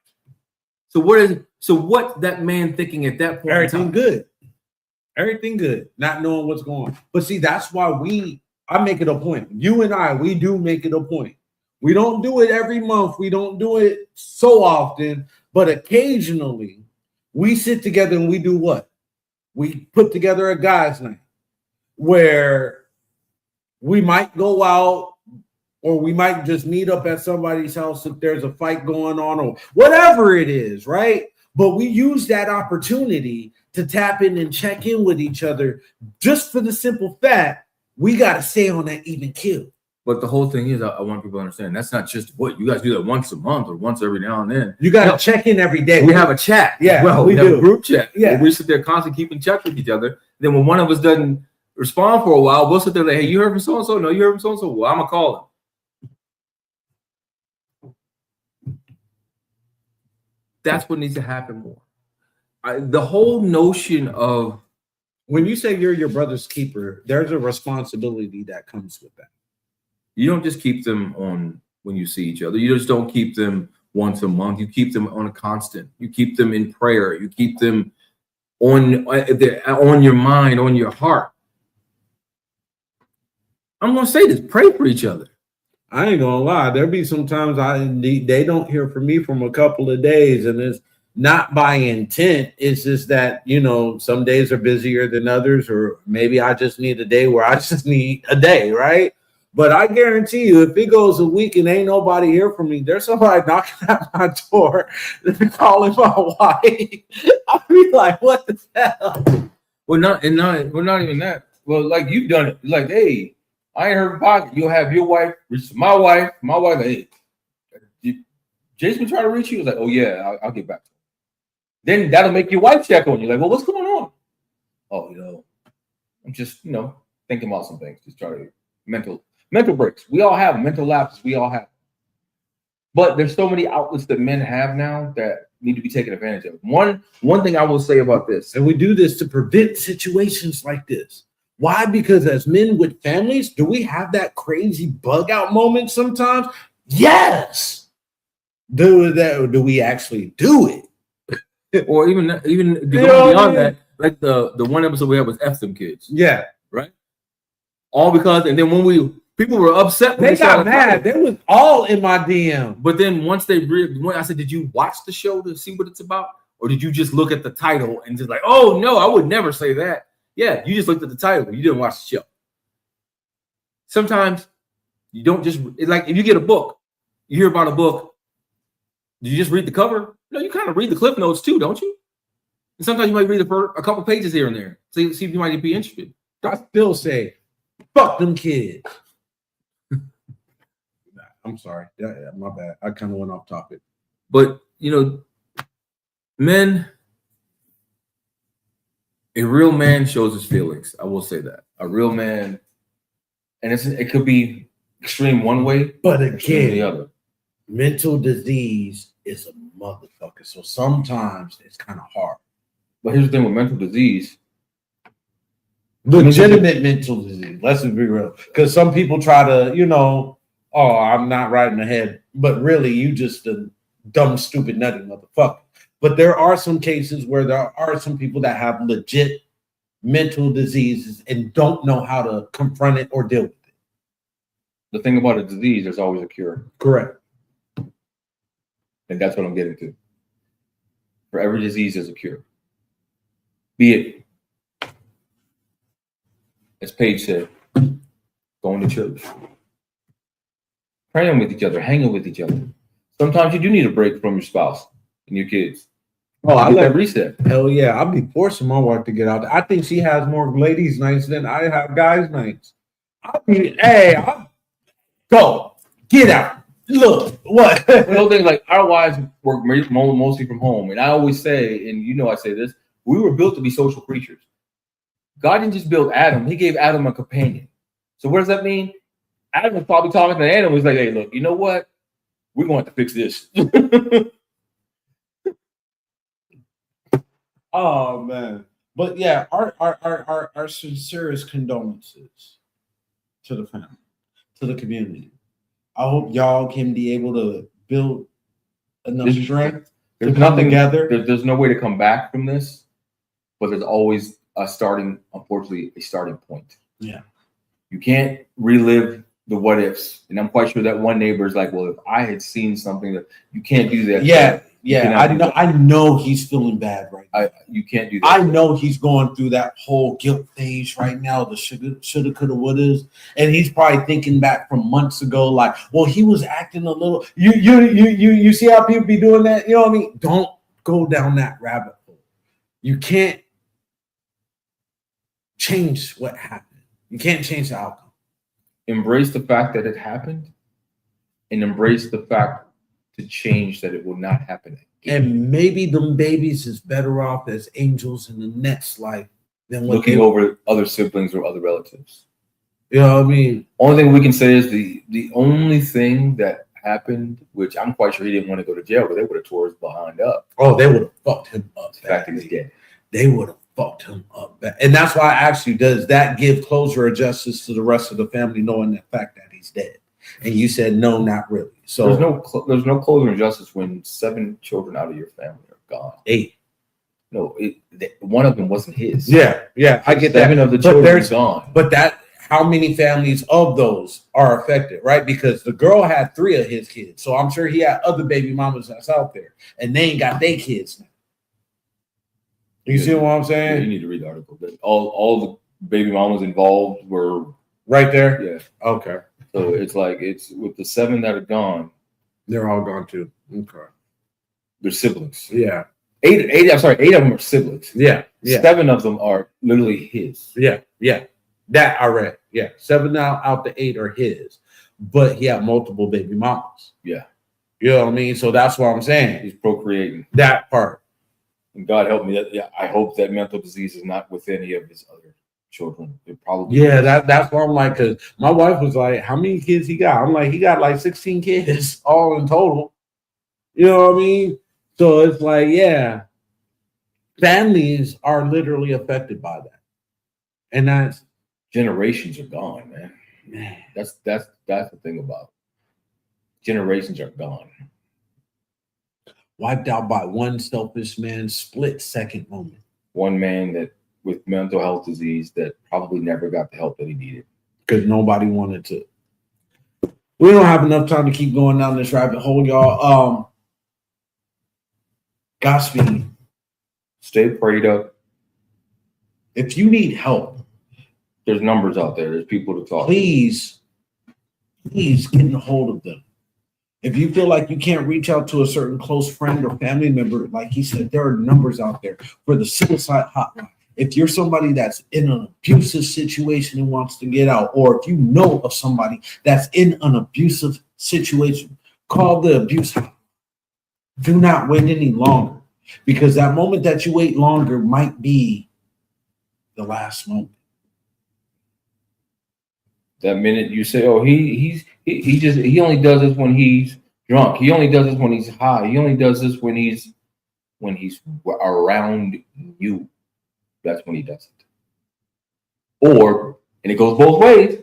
So what that man thinking at that point? Everything good. Everything good. Not knowing what's going on. But see, that's why I make it a point. You and I, we do make it a point. We don't do it every month. We don't do it so often, but occasionally we sit together and we do what? We put together a guys' night where we might go out or we might just meet up at somebody's house if there's a fight going on or whatever it is, right? But we use that opportunity to tap in and check in with each other just for the simple fact we got to stay on that even keel. But the whole thing is, I want people to understand that's not just what you guys do that once a month or once every now and then. You got to check in every day. We have a chat. Yeah, well, we do. have a group chat. Yeah, we sit there constantly keeping check with each other. Then when one of us doesn't respond for a while, we'll sit there like, "Hey, you heard from so and so? No, you heard from so and so. Well, I'm gonna call him." That's what needs to happen more. The whole notion of when you say you're your brother's keeper, there's a responsibility that comes with that. You don't just keep them on when you see each other. You just don't keep them once a month. You keep them on a constant. You keep them in prayer. You keep them on your mind, on your heart. I'm gonna say this: pray for each other. I ain't gonna lie. There'll be some times they don't hear from me from a couple of days, and it's not by intent. It's just that, you know, some days are busier than others, or maybe I just need a day where I just need a day, right? But I guarantee you, if it goes a week and ain't nobody here from me, there's somebody knocking at my door calling my wife. I'll be like, what the hell? We're not even that. Well, like you've done it. Like, hey, I ain't heard about it. You'll have your wife reach my wife. My wife, hey, Jason trying to reach you. Was like, oh yeah, I'll get back to him. Then that'll make your wife check on you. Like, well, what's going on? Oh, I'm just, thinking about some things. Just try to mental breaks. We all have mental lapses. We all have. But there's so many outlets that men have now that need to be taken advantage of. One thing I will say about this, and we do this to prevent situations like this. Why? Because as men with families, do we have that crazy bug out moment sometimes? Yes. Do we actually do it? Or even going beyond that, like the one episode we had was F them kids. Yeah. Right? All because, and then when people were upset. They got mad. They was all in my DM. But then once I said, did you watch the show to see what it's about? Or did you just look at the title and just like, oh no, I would never say that. Yeah, you just looked at the title. You didn't watch the show. Sometimes you don't just, like if you get a book, you hear about a book, do you just read the cover? No, you kind of read the cliff notes too, don't you? And sometimes you might read a couple pages here and there. See if you might be interested. I still say, fuck them kids. I'm sorry. Yeah, my bad. I kind of went off topic. But, men, a real man shows his feelings. I will say that. A real man, and it could be extreme one way, but again, the other. Mental disease is a motherfucker. So sometimes it's kind of hard. But here's the thing with mental disease. Legitimate mental disease. Let's be real. Because some people try to, oh, I'm not right in the head. But really, you just a dumb, stupid, nutty motherfucker. But there are some cases where there are some people that have legit mental diseases and don't know how to confront it or deal with it. The thing about a disease, there's always a cure. Correct. And that's what I'm getting to. For every disease, there's a cure. Be it, as Paige said, going to church, praying with each other, hanging with each other. Sometimes you do need a break from your spouse and your kids. Oh, I let reset. Hell yeah, I'll be forcing my wife to get out. I think she has more ladies' nights than I have guys' nights. I'll go get out. Look, what? The whole thing, like our wives work mostly from home, and I always say, and I say this: we were built to be social creatures. God didn't just build Adam; He gave Adam a companion. So what does that mean? Adam was probably talking to the animal. He's like, "Hey, look, you know what? We're going to have to fix this." Oh man. But yeah, our sincerest condolences to the family, to the community. I hope y'all can be able to build enough There's- strength There's to come nothing together. There's no way to come back from this, but there's always unfortunately, a starting point. Yeah. You can't relive the what ifs. And I'm quite sure that one neighbor is like, well, if I had seen something that you can't do that. Yeah, You yeah. cannot do that. I know he's feeling bad right now. You can't do that. I know he's going through that whole guilt phase right now, the shoulda, coulda, wouldas, and he's probably thinking back from months ago, like, well, he was acting a little. You see how people be doing that? You know what I mean? Don't go down that rabbit hole. You can't change what happened. You can't change the outcome. Embrace the fact that it happened, and embrace the fact to change that it will not happen again. And maybe them babies is better off as angels in the next life than what Looking over other siblings or other relatives. You know what I mean? Only thing we can say is the only thing that happened, which I'm quite sure he didn't want to go to jail, but they would have tore his behind up. Oh, they would have fucked him up. The fact that he's dead. They would have fucked him up. And that's why I asked you, does that give closure or justice to the rest of the family knowing the fact that he's dead? And you said no, not really. So there's no closure and justice when 7 children out of your family are gone. 8. No, one of them wasn't his. Yeah, I get 7 that. of the children are gone. But how many families of those are affected, right? Because the girl had 3 of his kids, so I'm sure he had other baby mamas that's out there, and they ain't got their kids now. You see what I'm saying? Yeah, you need to read the article. But all the baby mamas involved were right there. Yeah. Okay. So it's like with the 7 that are gone, they're all gone too. Okay. They're siblings. Yeah. 8 of them are siblings. Yeah. 7 of them are literally his. Yeah. That I read. Yeah. 7 out the 8 are his, but he had multiple baby mamas. Yeah. You know what I mean? So that's what I'm saying. He's procreating. That part. And God help me. I hope that mental disease is not with any of his other children. It probably that's why I'm like, because my wife was like, how many kids he got? I'm like, he got like 16 kids all in total. You know what I mean? So it's like, yeah, families are literally affected by that. And that's generations are gone, man. That's the thing about it. Generations are gone. Wiped out by one selfish man's split-second moment. One man that with mental health disease that probably never got the help that he needed. Because nobody wanted to. We don't have enough time to keep going down this rabbit hole, y'all. Godspeed. Stay prayed up. If you need help, there's numbers out there. There's people to talk please get a hold of them. If you feel like you can't reach out to a certain close friend or family member, like he said, there are numbers out there for the suicide hotline. If you're somebody that's in an abusive situation and wants to get out, or if you know of somebody that's in an abusive situation, call the abuse hotline. Do not wait any longer, because that moment that you wait longer might be the last moment. That minute you say, "Oh, he only does this when he's drunk. He only does this when he's high. He only does this when he's around you." That's when he does it. Or, and it goes both ways.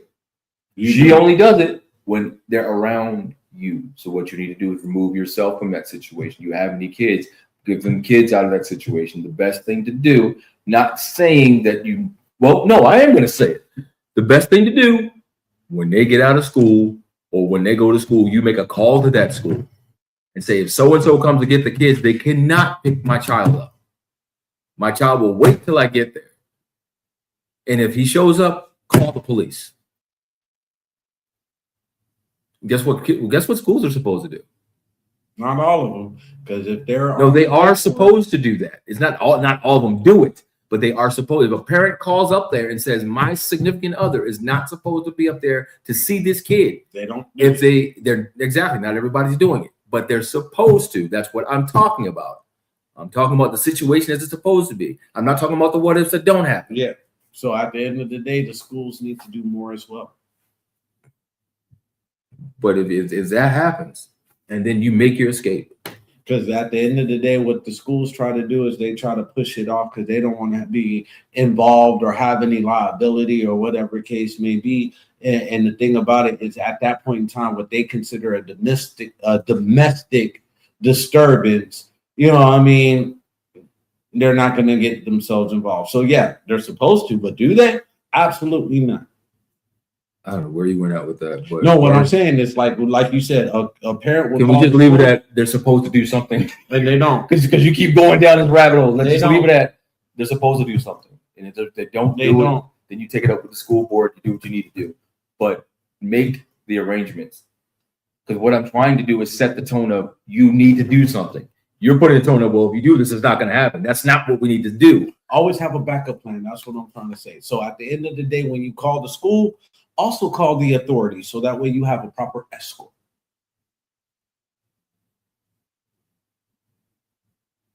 She only does it when they're around you. So what you need to do is remove yourself from that situation. You have any kids, give them kids out of that situation. The best thing to do, not saying that I am going to say it. The best thing to do when they get out of school or when they go to school, you make a call to that school and say, if so-and-so comes to get the kids, they cannot pick my child up. My child will wait till I get there. And if he shows up, call the police. Guess what schools are supposed to do? Not all of them, because if they're they are supposed to do that. It's not all of them do it, but they are supposed. If a parent calls up there and says, my significant other is not supposed to be up there to see this kid, they don't. If they're exactly, not everybody's doing it, but they're supposed to. That's what I'm talking about. I'm talking about the situation as it's supposed to be. I'm not talking about the what ifs that don't happen. Yeah. So at the end of the day, the schools need to do more as well. But if that happens, and then you make your escape, Because at the end of the day, what the schools try to do is they try to push it off because they don't want to be involved or have any liability or whatever case may be. And the thing about it is, at that point in time, what they consider a domestic disturbance, you know what I mean, they're not going to get themselves involved. So yeah, they're supposed to, but do they? Absolutely not. I don't know where you went out with that. But no, what I'm saying is like you said, a parent will. Can we just leave it at they're supposed to do something? And they don't. Because you keep going down this rabbit hole. Let's just leave it at they're supposed to do something. And if they don't do it, then you take it up with the school board to do what you need to do. But make the arrangements. Because what I'm trying to do is set the tone of you need to do something. You're putting the tone of, well, if you do this, it's not going to happen. That's not what we need to do. Always have a backup plan. That's what I'm trying to say. So at the end of the day, when you call the school, also call the authorities so that way you have a proper escort.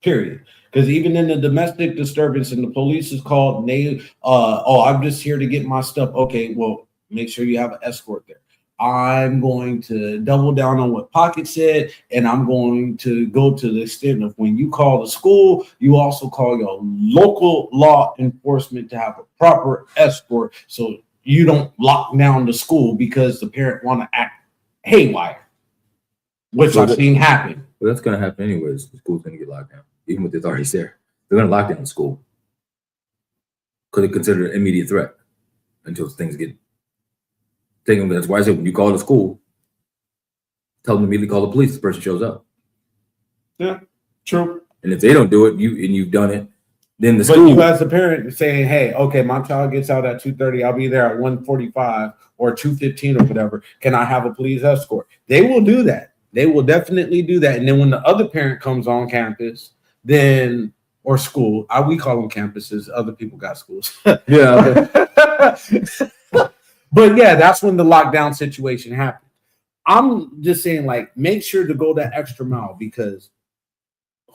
Period. Because even in the domestic disturbance and the police is called and they, I'm just here to get my stuff. Okay, well, make sure you have an escort there. I'm going to double down on what Pocket said, and I'm going to go to the extent of when you call the school, you also call your local law enforcement to have a proper escort so you don't lock down the school because the parent want to act haywire, which I've seen happen. Well, that's going to happen anyways. The school's going to get locked down, even with the authorities there. They're going to lock down the school because they consider it an immediate threat until things get taken. That's why I said when you call the school, tell them to immediately call the police. The person shows up. Yeah, true. And if they don't do it, you've done it. Then the school, you as a parent saying, hey, okay, my child gets out at 2:30, I'll be there at 1:45 or 2:15 or whatever. Can I have a police escort? They will do that. They will definitely do that. And then when the other parent comes on campus, then or school, we call them campuses. Other people got schools. Yeah. But yeah, that's when the lockdown situation happened. I'm just saying, like, make sure to go that extra mile because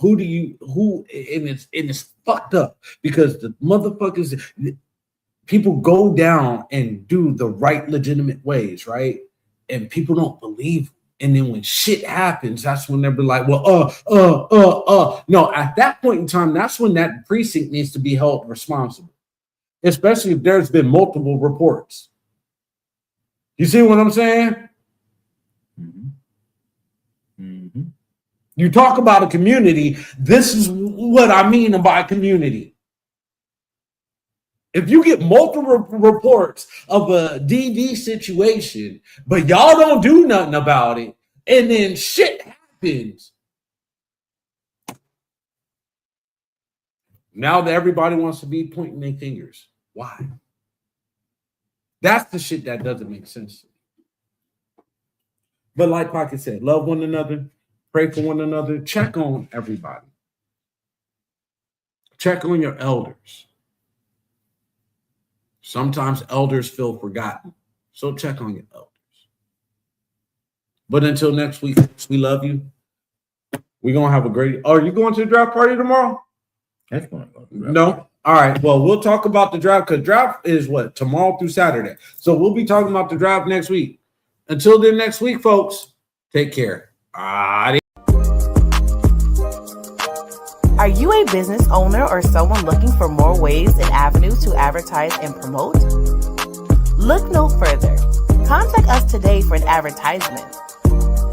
and it's fucked up because the motherfuckers, people go down and do the right legitimate ways, right? And people don't believe. And then when shit happens, that's when they'll be like, well, no, at that point in time, that's when that precinct needs to be held responsible, especially if there's been multiple reports. You see what I'm saying? Mm-hmm. Mm-hmm. You talk about a community. This is what I mean by community. If you get multiple reports of a DV situation, but y'all don't do nothing about it, and then shit happens, now that everybody wants to be pointing their fingers. Why? That's the shit that doesn't make sense to me. But like Pocket said, love one another, pray for one another, check on everybody. Check on your elders. Sometimes elders feel forgotten, so check on your elders. But until next week, we love you. We're going to have a great... Oh, are you going to the draft party tomorrow? That's fine. No? All right. Well, we'll talk about the draft because draft is what? Tomorrow through Saturday. So we'll be talking about the draft next week. Until then, next week, folks, take care. Are you a business owner or someone looking for more ways and avenues to advertise and promote? Look no further. Contact us today for an advertisement.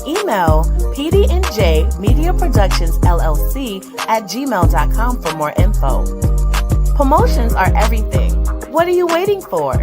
Email PD&J Media Productions LLC at gmail.com for more info. Promotions are everything. What are you waiting for?